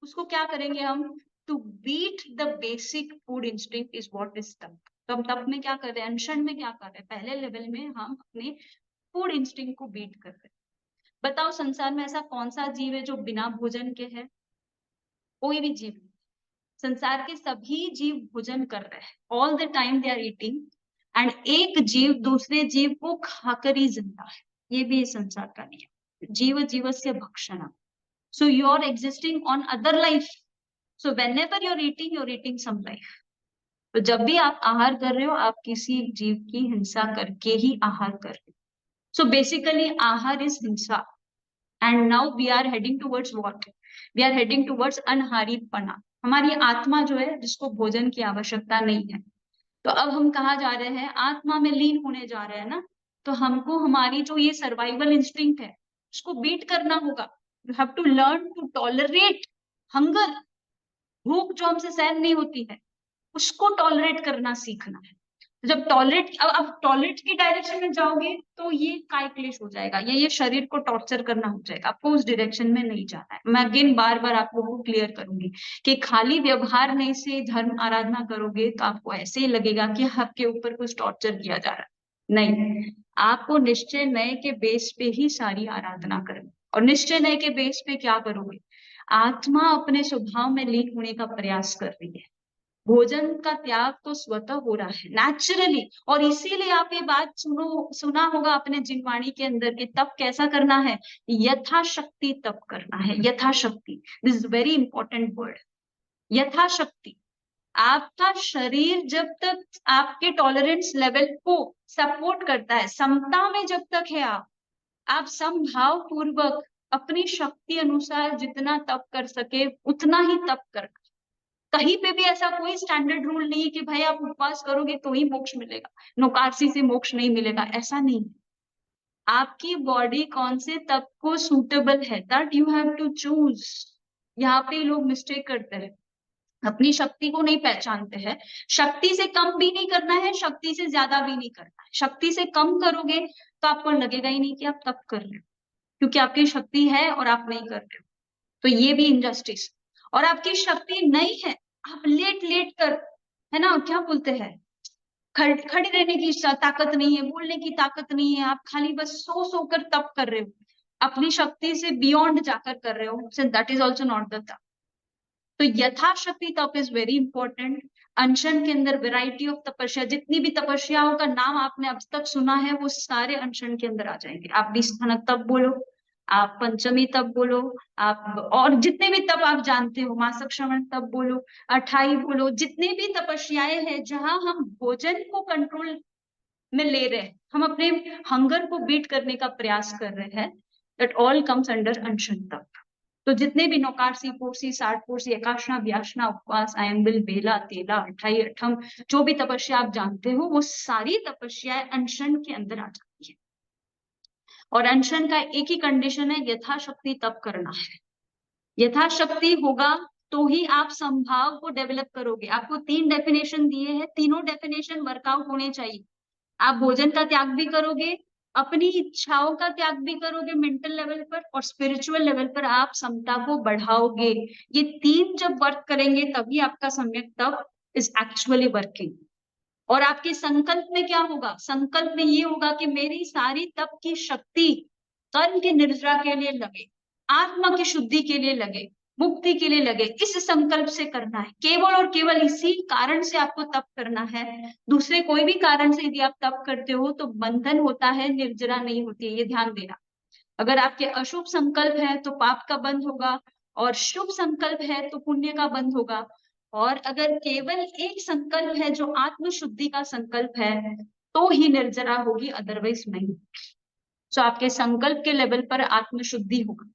उसको क्या करेंगे हम? To beat the basic food instinct is what is तप। तो हम तप में क्या कर रहे हैं? अनशन में क्या कर रहे हैं? पहले लेवल में हम अपने फूड इंस्टिंक्ट को बीट कर रहे हैं। बताओ संसार में ऐसा कौन सा जीव है जो बिना भोजन के है? कोई भी जीव। संसार के सभी जीव भोजन कर रहे हैं, all the time they are eating, and एक जीव दूसरे जीव को खाकर ही जिंदा है। ये भी संसार का नियम, जीव जीवस्य भक्षणम। So you are existing on other life, so whenever you're eating some life। तो जब भी आप आहार कर रहे हो, आप किसी जीव की हिंसा करके ही आहार कर रहे हो। सो बेसिकली आहार इज हिंसा, and now we are heading towards what? We are heading towards अनहारीपना। हमारी आत्मा जो है, जिसको भोजन की आवश्यकता नहीं है, तो अब हम कहाँ जा रहे हैं? आत्मा में लीन होने जा रहे हैं ना। तो हमको हमारी जो ये सर्वाइवल इंस्टिंक्ट है, उसको बीट करना होगा। You have to learn to tolerate hunger. भूख जो हमसे सहन नहीं होती है, उसको टॉलरेट करना सीखना है। जब टॉलरेट, अब टॉलरेट की डायरेक्शन में जाओगे तो ये काय क्लेश हो जाएगा, ये शरीर को टॉर्चर करना हो जाएगा। आपको उस डायरेक्शन में नहीं जाना है। मैं अगेन बार बार आप लोगों को क्लियर करूंगी कि खाली व्यवहार नहीं से धर्म आराधना करोगे तो आपको ऐसे ही लगेगा कि आपके ऊपर कुछ टॉर्चर किया जा रहा है। नहीं, आपको निश्चय नए के बेस पे ही सारी आराधना करनी। और निश्चय नए के बेस पे क्या करोगे? आत्मा अपने स्वभाव में लीन होने का प्रयास कर रही है। भोजन का त्याग तो स्वतः हो रहा है, नेचुरली। और इसीलिए आप ये बात सुना होगा अपने जिनवाणी के अंदर कि तप कैसा करना है? यथाशक्ति तप करना है। यथाशक्ति, this is very important word. यथाशक्ति। आपका शरीर जब तक आपके टॉलरेंस लेवल को सपोर्ट करता है, समता में जब तक है, आप समभाव पूर्वक अपनी शक्ति अनुसार जितना तप कर सके उतना ही तप कर। कहीं पे भी ऐसा कोई स्टैंडर्ड रूल नहीं है कि भाई आप उपवास करोगे तो ही मोक्ष मिलेगा, नोकारसी से मोक्ष नहीं मिलेगा, ऐसा नहीं। आपकी बॉडी कौन से तप को सूटेबल है, that you have to choose. यहाँ पे लोग मिस्टेक करते हैं, अपनी शक्ति को नहीं पहचानते हैं। शक्ति से कम भी नहीं करना है, शक्ति से ज्यादा भी नहीं करना है। शक्ति से कम करोगे तो आपको लगेगा ही नहीं कि आप तप कर रहे हो, क्योंकि आपकी शक्ति है और आप नहीं कर रहे हो। तो ये भी इनजस्टिस। और आपकी शक्ति नहीं है, आप लेट लेट कर, है ना, क्या बोलते हैं, खड़ी रहने की ताकत नहीं है, बोलने की ताकत नहीं है, आप खाली बस सो सो कर तप कर रहे हो, अपनी शक्ति से बियॉन्ड जाकर कर रहे हो, that is also not the तप। तो यथाशक्ति तप इज वेरी इंपॉर्टेंट। अनशन के अंदर वैरायटी ऑफ तपस्या, जितनी भी तपस्याओं का नाम आपने अब तक सुना है वो सारे अनशन के अंदर आ जाएंगे। आप 20 स्थानक तप बोलो, आप पंचमी तप बोलो, आप और जितने भी तप आप जानते हो, मासक श्रवण तप बोलो, अठाई बोलो, जितने भी तपस्याएं हैं जहां हम भोजन को कंट्रोल में ले रहे हैं, हम अपने हंगर को बीट करने का प्रयास कर रहे हैं, दैट ऑल कम्स अंडर अनशन तप। तो जितने भी नौकारसी, पोरसी, साठ पोरसी, एकाशना, व्यासना, उपवास, आयम्बिल, बेला, तेला, अठाई, अठम, जो भी तपस्या आप जानते हो, वो सारी तपस्याएं अनशन के अंदर आ जाती है। और अनशन का एक ही कंडीशन है, यथाशक्ति तप करना है। यथाशक्ति होगा तो ही आप संभाव को डेवलप करोगे। आपको 3 डेफिनेशन दिए हैं, तीनों डेफिनेशन वर्कआउट होने चाहिए। आप भोजन का त्याग भी करोगे, अपनी इच्छाओं का त्याग भी करोगे मेंटल लेवल पर, और स्पिरिचुअल लेवल पर आप समता को बढ़ाओगे। ये 3 जब वर्क करेंगे तभी आपका सम्यक तप इज एक्चुअली वर्किंग। और आपके संकल्प में क्या होगा? संकल्प में ये होगा कि मेरी सारी तप की शक्ति कर्म की निर्जरा के लिए लगे, आत्मा की शुद्धि के लिए लगे, मुक्ति के लिए लगे। इस संकल्प से करना है, केवल और केवल इसी कारण से आपको तप करना है। दूसरे कोई भी कारण से यदि आप तप करते हो तो बंधन होता है, निर्जरा नहीं होती है, ये ध्यान देना। अगर आपके अशुभ संकल्प है तो पाप का बंध होगा, और शुभ संकल्प है तो पुण्य का बंध होगा। और अगर केवल एक संकल्प है जो आत्म शुद्धि का संकल्प है तो ही निर्जरा होगी, अदरवाइज नहीं। सो आपके संकल्प के लेवल पर आत्म शुद्धि होगा।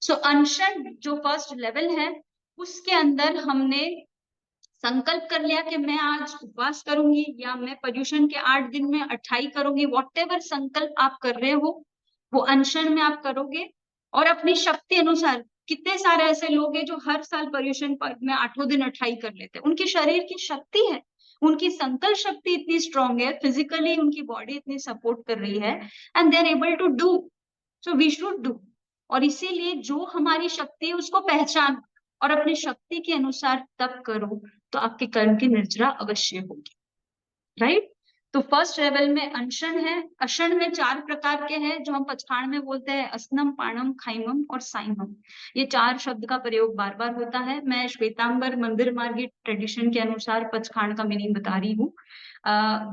सो अनशन जो फर्स्ट लेवल है, उसके अंदर हमने संकल्प कर लिया कि मैं आज उपवास करूंगी, या मैं पर्यूषण के 8 दिन में 28 करूंगी। वॉट एवर संकल्प आप कर रहे हो वो अनशन में आप करोगे, और अपनी शक्ति अनुसार। कितने सारे ऐसे लोग हैं जो हर साल पर्यूषण में 8 दिन 28 कर लेते हैं, उनकी शरीर की शक्ति है, उनकी संकल्प शक्ति इतनी स्ट्रांग है, फिजिकली उनकी बॉडी इतनी सपोर्ट कर रही है, and they are able to do, so we should do. और इसीलिए जो हमारी शक्ति है उसको पहचान और अपनी शक्ति के अनुसार तप करो, तो आपके कर्म की निर्जरा अवश्य होगी, राइट। तो फर्स्ट लेवल में अनशन है। अशन में 4 प्रकार के हैं जो हम पचखाण में बोलते हैं, असनम, पाणम, खाइमम और साइमम। ये 4 शब्द का प्रयोग बार बार होता है। मैं श्वेतांबर मंदिर मार्गी ट्रेडिशन के अनुसार पचखाण का मीनिंग बता रही हूँ।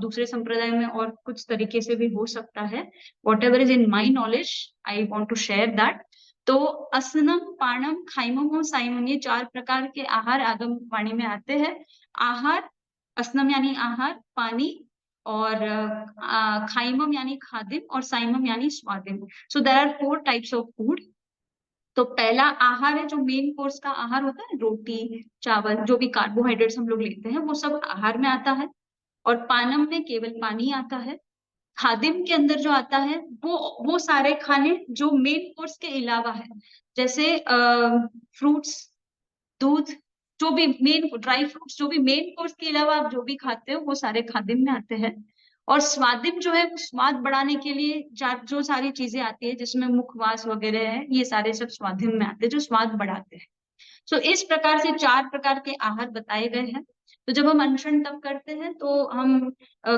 दूसरे संप्रदाय में और कुछ तरीके से भी हो सकता है। Whatever is in my knowledge, I want to share that. तो असनम, पाणम, खाइमम और साइमम, ये 4 प्रकार के आहार आगम वाणी में आते हैं। आहार, असनम यानी आहार, पानी, और खाइमम यानी खादिम, और साइमम यानी स्वादिम। So there are 4 types of food. तो पहला आहार है जो मेन कोर्स का आहार होता है, रोटी, चावल, जो भी कार्बोहाइड्रेट्स हम लोग लेते हैं वो सब आहार में आता है। और पानम में केवल पानी आता है। खादिम के अंदर जो आता है वो सारे खाने जो मेन कोर्स के अलावा है, जैसे फ्रूट्स, दूध, जो भी मेन ड्राई फ्रूट्स, जो भी मेन कोर्स के अलावा आप जो भी खाते हो वो सारे खादिम में आते हैं। और स्वादिम जो है वो स्वाद बढ़ाने के लिए जो सारी चीजें आती है जिसमें मुखवास वगैरह है, ये सारे सब स्वादिम में आते हैं जो स्वाद बढ़ाते हैं। सो इस प्रकार से 4 प्रकार के आहार बताए गए हैं। तो जब हम अनशन तप करते हैं तो हम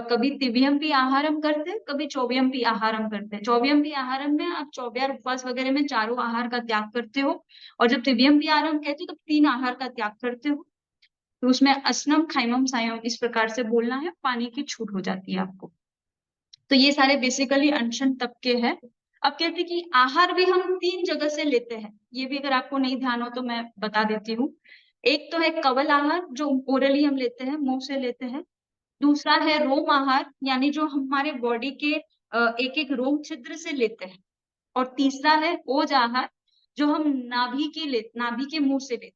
कभी तिव्यम्पी आहारम करते हैं, कभी चौव्यम्पी आहारम करते हैं। चौव्यम्पी आहारम में आप चौबयार उपवास वगैरह में चारों आहार का त्याग करते हो, और जब तिव्यम्पी आहारम कहते हो तो 3 आहार का त्याग करते हो। तो उसमें असनम, खाइमम, सायम इस प्रकार से बोलना है, पानी की छूट हो जाती है आपको। तो ये सारे बेसिकली अनशन तप के हैं। अब कहते हैं कि आहार भी हम 3 जगह से लेते हैं, ये भी अगर आपको नहीं ध्यान हो तो मैं बता देती हूँ। एक तो है कवल आहार, जो ओरली हम लेते हैं, मुंह से लेते हैं। दूसरा है रोम आहार, यानी जो हमारे बॉडी के एक एक रोम छिद्र से लेते हैं। और तीसरा है ओज आहार, जो हम नाभि के मुंह से लेते हैं।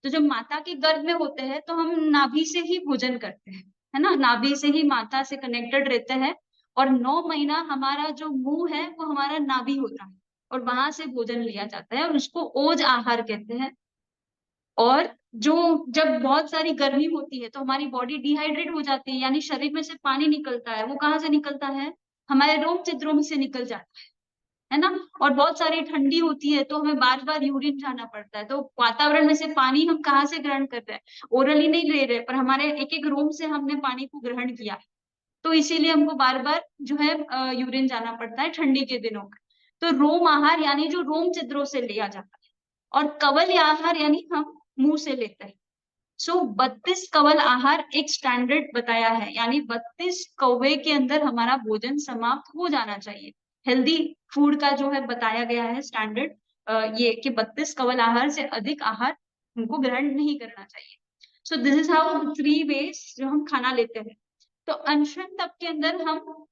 तो जब माता के गर्भ में होते हैं तो हम नाभि से ही भोजन करते हैं, है ना, नाभि से ही माता से कनेक्टेड रहते हैं। और 9 महीना हमारा जो मुंह है वो हमारा नाभि होता है, और वहां से भोजन लिया जाता है, और उसको ओज आहार कहते हैं। और जो जब बहुत सारी गर्मी होती है तो हमारी बॉडी डिहाइड्रेट हो जाती है, यानी शरीर में से पानी निकलता है, वो कहाँ से निकलता है, हमारे रोम छिद्रों में से निकल जाता है ना। और बहुत सारी ठंडी होती है तो हमें बार बार यूरिन जाना पड़ता है, तो वातावरण में से पानी हम कहाँ से ग्रहण कर रहे हैं, ओरली नहीं ले रहे, पर हमारे एक एक रोम से हमने पानी को ग्रहण किया है। तो इसीलिए हमको बार बार जो है यूरिन जाना पड़ता है ठंडी के दिनों में। तो रोम आहार यानी जो रोम छिद्रों से लिया जाता है, और कवल आहार यानी हम मुंह से लेते हैं। सो 32 कवल आहार एक स्टैंडर्ड बताया है, यानी 32 कौवे के अंदर हमारा भोजन समाप्त हो जाना चाहिए। हेल्दी फूड का जो है बताया गया है स्टैंडर्ड, ये कि 32 कवल आहार से अधिक आहार हमको ग्रहण नहीं करना चाहिए। So this is how 3 ways जो हम खाना लेते हैं। तो अनशन तप के अंदर हम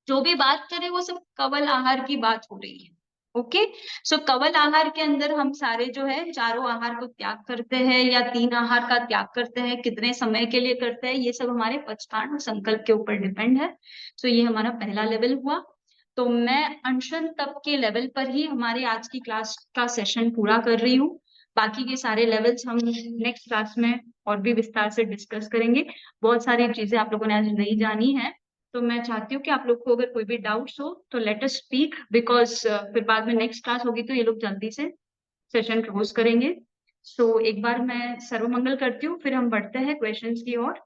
जो भी बात करें वो सब कवल आहार की बात हो रही है। ओके। सो कवल आहार के अंदर हम सारे जो है चारों आहार को त्याग करते हैं, या 3 आहार का त्याग करते हैं, कितने समय के लिए करते हैं, ये सब हमारे पचकाण और संकल्प के ऊपर डिपेंड है। सो ये हमारा पहला लेवल हुआ। तो मैं अनशन तप के लेवल पर ही हमारे आज की क्लास का सेशन पूरा कर रही हूँ। बाकी के सारे लेवल्स हम नेक्स्ट क्लास में और भी विस्तार से डिस्कस करेंगे। बहुत सारी चीजें आप लोगों ने आज नहीं जानी है, तो मैं चाहती हूँ कि आप लोग को अगर कोई भी डाउट्स हो तो लेट अस स्पीक, बिकॉज फिर बाद में नेक्स्ट क्लास होगी तो ये लोग जल्दी से सेशन क्लोज करेंगे। सो एक बार मैं सर्वमंगल करती हूँ, फिर हम बढ़ते हैं क्वेश्चंस की ओर।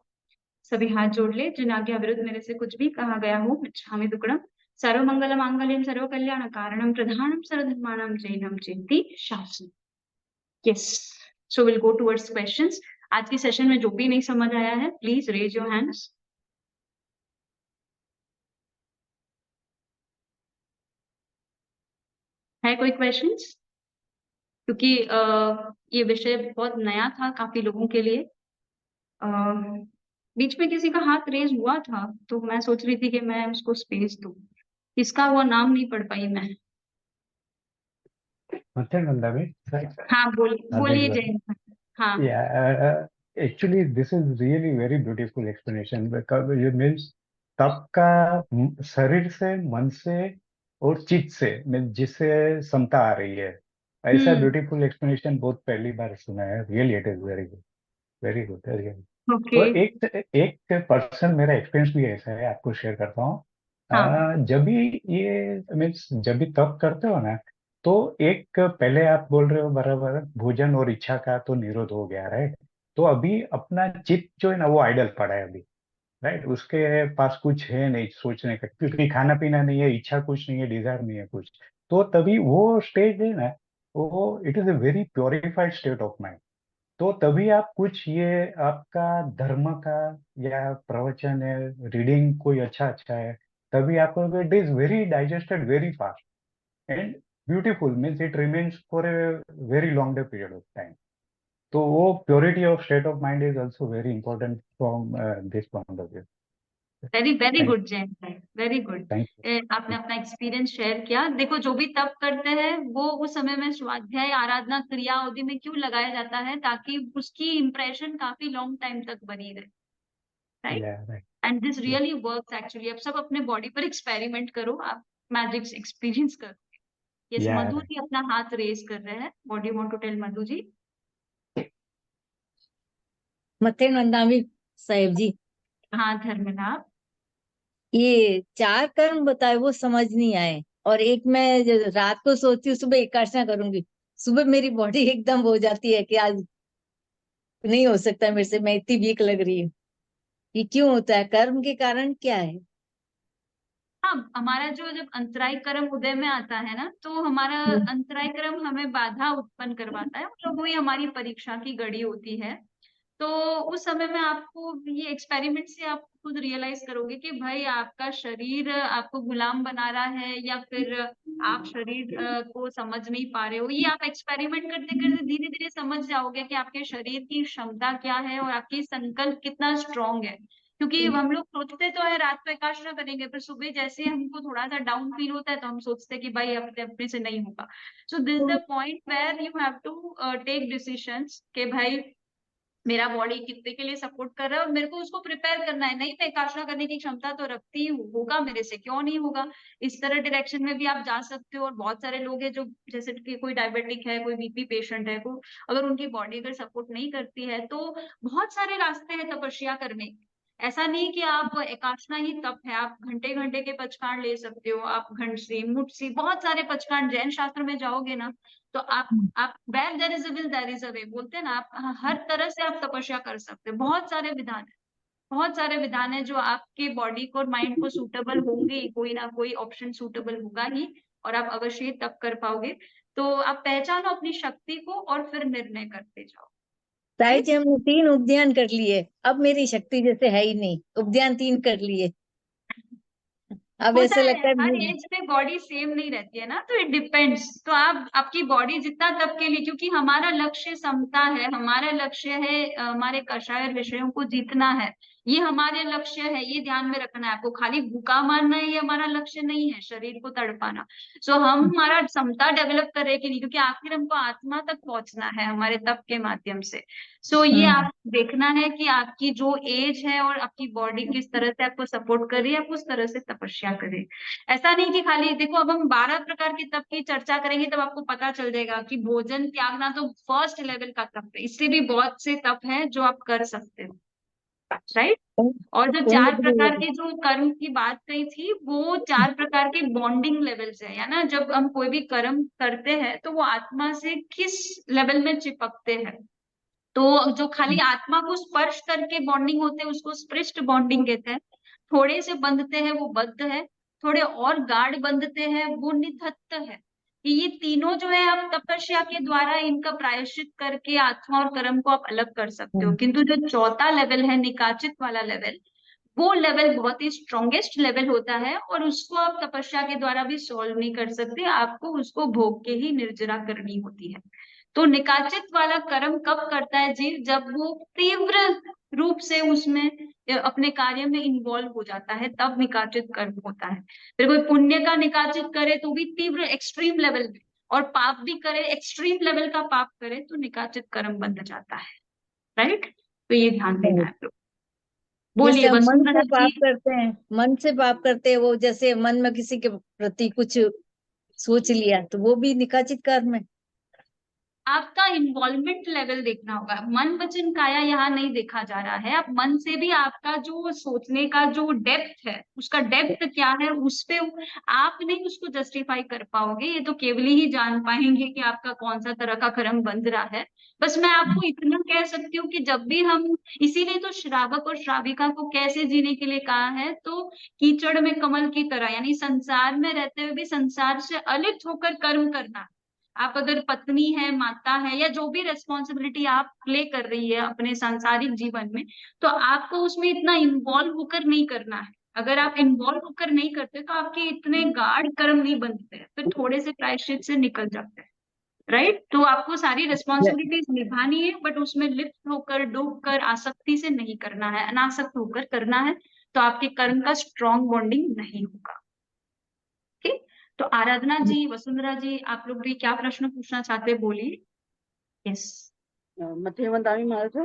सभी हाथ जोड़ ले, जिन आज्ञा विरुद्ध मेरे से कुछ भी कहा गया हो इच्छामि दुक्कडम। सर्वमंगल मांगल्यम सर्व कल्याण कारणम प्रधानम सर्वधर्माणाम जैनम चेति शास्त्रम। Yes, so will go towards questions. आज की सेशन में जो भी नहीं समझ आया है प्लीज रेज योर हैंड्स। है कोई क्वेश्चंस? क्योंकि ये विषय बहुत नया था काफी लोगों के लिए। बीच में किसी का हाथ रेज हुआ था तो मैं सोच रही थी कि मैं उसको स्पेस दूं। इसका वो नाम नहीं पढ़ पाई मैं। Nanda में हाँ बोलिए जय। हाँ। yeah, actually this is really very beautiful explanation because it means तप का शरीर से, मन से और चित्त से means जिससे समता आ रही है, ऐसा ब्यूटीफुल एक्सप्लेनेशन बहुत पहली बार सुना है। Really it is very good, very good. Okay. तो एक एक पर्सन, मेरा एक्सपीरियंस भी ऐसा है, आपको शेयर करता हूँ। हाँ। जब भी ये मीन्स जब भी तप करते हो ना, तो एक पहले आप बोल रहे हो बराबर, भोजन और इच्छा का तो निरोध हो गया, राइट। तो अभी अपना चित्त जो है ना वो आइडल पड़ा है अभी, राइट। उसके पास कुछ है नहीं सोचने का, क्योंकि खाना पीना नहीं है, इच्छा कुछ नहीं है, डिजायर नहीं है कुछ। तो तभी वो स्टेज है ना, वो it is a very purified state of mind. तो तभी आप कुछ ये आपका धर्म का या प्रवचन है, रीडिंग कोई अच्छा अच्छा है, तभी आपको it is very digested very fast and beautiful, means it remains for a very long period of time. तो वो purity of state of mind is also very important from this point of view. Very very thank good Jain भाई, very good. Thank आपने you. अपना experience share किया। देखो, जो भी तप करते हैं वो उस समय में स्वाध्याय, आराधना, क्रिया आदि में क्यों लगाया जाता है, ताकि उसकी इम्प्रेशन काफी लॉन्ग टाइम तक बनी रहे, राइट। या right. And this really works actually. अब सब अपने बॉडी पर एक्सपेरिमेंट करो, आप मैजिक एक्सपीरियंस करो। यस, या मधु राइट। जी अपना हाथ रेज कर रहे हैं। What do you want to tell, Madhu ji? मथे नंदावी साहेब जी, हाँ धर्मना। ये चार कर्म बताए वो समझ नहीं आए। और एक मैं रात को सोचती हूँ सुबह एकादशा करूंगी, सुबह मेरी बॉडी एकदम हो जाती है कि आज नहीं हो सकता मेरे से, मैं इतनी वीक लग रही हूँ। ये क्यों होता है? कर्म के कारण क्या है? हाँ, हमारा जो जब अंतराय कर्म उदय में आता है ना, तो हमारा हम्म। अंतराय कर्म हमें बाधा उत्पन्न करवाता है, मतलब वही हमारी परीक्षा की घड़ी होती है। तो उस समय में आपको ये एक्सपेरिमेंट से आप खुद रियलाइज करोगे कि भाई आपका शरीर आपको गुलाम बना रहा है, या फिर आप शरीर को समझ नहीं पा रहे हो। ये आप एक्सपेरिमेंट करते करते धीरे धीरे समझ जाओगे कि आपके शरीर की क्षमता क्या है और आपकी संकल्प कितना स्ट्रांग है। क्योंकि हम लोग सोचते तो है रात को एकादशा करेंगे, पर सुबह जैसे हमको थोड़ा सा डाउन फील होता है तो हम सोचते हैं कि भाई अपने अपने से नहीं होगा। So this the point where you have to take decisions कि भाई मेरा बॉडी कितने के लिए सपोर्ट कर रहा है और मेरे को उसको प्रिपेयर करना है। नहीं, मैं एकाग्रता करने की क्षमता तो रखती हूँ, होगा मेरे से, क्यों नहीं होगा। इस तरह डायरेक्शन में भी आप जा सकते हो। और बहुत सारे लोग हैं जो, जैसे कि कोई डायबिटिक है, कोई बीपी पेशेंट है, को अगर उनकी बॉडी अगर सपोर्ट नहीं करती है, तो बहुत सारे रास्ते हैं तपस्या करने के। ऐसा नहीं कि आप एकाशना ही तप है, आप घंटे घंटे के पचकांड ले सकते हो, आप घंटसी मुटसी बहुत सारे पचकांड जैन शास्त्र में जाओगे ना, तो आप where there is a will there is a way बोलते हैं ना, आप हर तरह से आप तपस्या कर सकते हो। बहुत सारे विधान है, बहुत सारे विधान है जो आपके बॉडी को और माइंड को सूटेबल होंगे ही, कोई ना कोई ऑप्शन सूटेबल होगा ही, और आप अवश्य ही तप कर पाओगे। तो आप पहचानो अपनी शक्ति को और फिर निर्णय करते जाओ, ताई राइट। जी हमने 3 उपध्यान कर लिए, अब मेरी शक्ति जैसे है ही नहीं, उपध्यान 3 कर लिए, अब होता ऐसे है, लगता है हर एज में बॉडी सेम नहीं रहती है ना, तो इट डिपेंड्स। तो आप आपकी बॉडी जितना तब के लिए, क्योंकि हमारा लक्ष्य समता है, हमारा लक्ष्य है हमारे कषाय विषयों को जीतना है। ये हमारे लक्ष्य है, ये ध्यान में रखना है आपको। खाली भूखा मारना है ये हमारा लक्ष्य नहीं है, शरीर को तड़पाना। सो हम हमारा समता डेवलप कर रहे हैं कि नहीं, क्योंकि आखिर हमको आत्मा तक पहुंचना है हमारे तप के माध्यम से। सो ये हम्म। आप देखना है कि आपकी जो एज है और आपकी बॉडी किस तरह से आपको सपोर्ट कर रही है, आप उस तरह से तपस्या करें। ऐसा नहीं कि खाली देखो, अब हम 12 प्रकार के तप की चर्चा करेंगे तब आपको पता चल जाएगा कि भोजन त्यागना तो फर्स्ट लेवल का तप है। इससे भी बहुत से तप हैं जो आप कर सकते हो, राइट। और जो उम्र 4 प्रकार भी के जो कर्म की बात कही थी, वो 4 प्रकार के बॉन्डिंग लेवल्स है ना। जब हम कोई भी कर्म करते हैं तो वो आत्मा से किस लेवल में चिपकते हैं। तो जो खाली आत्मा को स्पर्श करके बॉन्डिंग होते हैं उसको स्पृष्ट बॉन्डिंग कहते हैं। थोड़े से बंधते हैं वो बद्ध है, थोड़े और गाढ़ बंधते हैं वो निधत्त है। कि ये तीनों जो है आप तपस्या के द्वारा इनका प्रायश्चित करके आत्मा और कर्म को आप अलग कर सकते हो। किंतु जो चौथा लेवल है निकाचित वाला लेवल, वो लेवल बहुत ही स्ट्रॉन्गेस्ट लेवल होता है, और उसको आप तपस्या के द्वारा भी सॉल्व नहीं कर सकते, आपको उसको भोग के ही निर्जरा करनी होती है। तो निकाचित वाला कर्म कब करता है जीव, जब वो तीव्र रूप से उसमें अपने कार्य में इन्वॉल्व हो जाता है, तब निकाचित कर्म होता है। फिर कोई पुण्य का निकाचित करे तो भी तीव्र एक्सट्रीम लेवल में, और पाप भी करे, एक्सट्रीम लेवल का पाप करे, तो निकाचित कर्म बन जाता है, राइट। तो ये ध्यान देना है आप लोग। जैसे बोलिए हम मन से वसुंधरा जी। पाप करते हैं, मन से पाप करते हैं, वो जैसे मन में किसी के प्रति कुछ सोच लिया तो वो भी निकाचित कर्म है। आपका इन्वॉल्वमेंट लेवल देखना होगा। मन वचन काया यहाँ नहीं देखा जा रहा है। आप मन से भी आपका जो सोचने का जो डेप्थ है, उसका डेप्थ क्या है, उस पे आप नहीं उसको जस्टिफाई कर पाओगे। ये तो केवल ही जान पाएंगे कि आपका कौन सा तरह का कर्म बंध रहा है। बस मैं आपको इतना कह सकती हूँ कि जब भी हम, इसीलिए तो श्रावक और श्राविका को कैसे जीने के लिए कहा है, तो कीचड़ में कमल की तरह, यानी संसार में रहते हुए भी संसार से अलिप्त होकर कर्म करना। आप अगर पत्नी है, माता है, या जो भी रेस्पॉन्सिबिलिटी आप प्ले कर रही है अपने सांसारिक जीवन में, तो आपको उसमें इतना इन्वॉल्व होकर नहीं करना है। अगर आप इन्वॉल्व होकर नहीं करते तो आपके इतने गाढ़ कर्म नहीं बनते हैं, फिर थोड़े से प्रायश्चित से निकल जाते हैं। राइट? तो आपको सारी रिस्पॉन्सिबिलिटीज निभानी है, बट उसमें लिप्त होकर, डूब कर, आसक्ति से नहीं करना है, अनासक्त होकर करना है। तो आपके कर्म का स्ट्रॉन्ग बॉन्डिंग नहीं होगा। ठीक? तो आराधना जी, वसुंधरा जी, आप लोग भी क्या प्रश्न पूछना चाहते हैं, बोलिए। यस। मध्यमंदावी महाराज,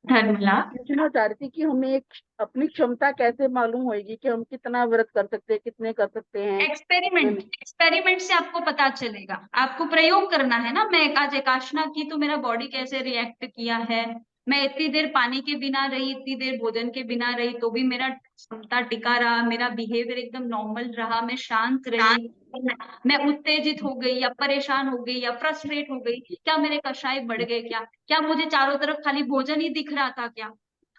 धर्मला, पूछना चाह रही थी कि हमें एक अपनी क्षमता कैसे मालूम होगी कि हम कितना व्रत कर सकते हैं, कितने कर सकते हैं। एक्सपेरिमेंट से आपको पता चलेगा। आपको प्रयोग करना है ना। मैं आज एकाशना की तो मेरा बॉडी कैसे रिएक्ट किया है, मैं इतनी देर पानी के बिना रही, इतनी देर भोजन के बिना रही, तो भी मेरा क्षमता टिका रहा, मेरा बिहेवियर एकदम नॉर्मल रहा, मैं शांत रही, मैं उत्तेजित हो गई या परेशान हो गई या फ्रस्ट्रेट हो गई, क्या मेरे कषाय बढ़ गए, क्या मुझे चारों तरफ खाली भोजन ही दिख रहा था क्या?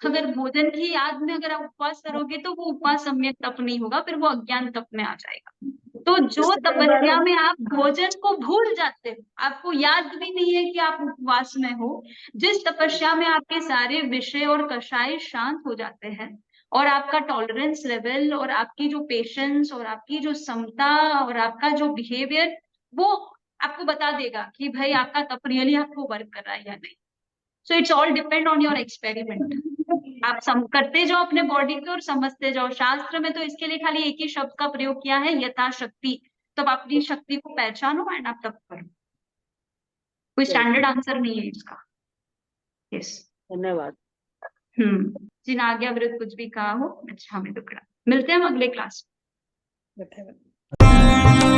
अगर भोजन की याद में अगर आप उपवास करोगे तो वो उपवास सम्यक तप नहीं होगा, फिर वो अज्ञान तप में आ जाएगा। तो जो तपस्या में आप भोजन को भूल जाते हो, आपको याद भी नहीं है कि आप उपवास में हो, जिस तपस्या में आपके सारे विषय और कषाय शांत हो जाते हैं, और आपका टॉलरेंस लेवल और आपकी जो पेशेंस और आपकी जो समता और आपका जो बिहेवियर, वो आपको बता देगा कि भाई आपका तप रियली आपको वर्क कर रहा है या नहीं। So it's all depend on your experiment. आप करते जाओ अपने बॉडी को और समझते जाओ। शास्त्र में तो इसके लिए खाली एक ही शब्द का प्रयोग किया है, यथाशक्ति। तो आप अपनी शक्ति को पहचानो एंड आप तप करो। कोई स्टैंडर्ड आंसर नहीं है इसका। यस, धन्यवाद। जिन आज्ञा विरुद्ध कुछ भी कहा हो, अच्छा हमें टुकड़ा। मिलते हैं हम अगले क्लास में।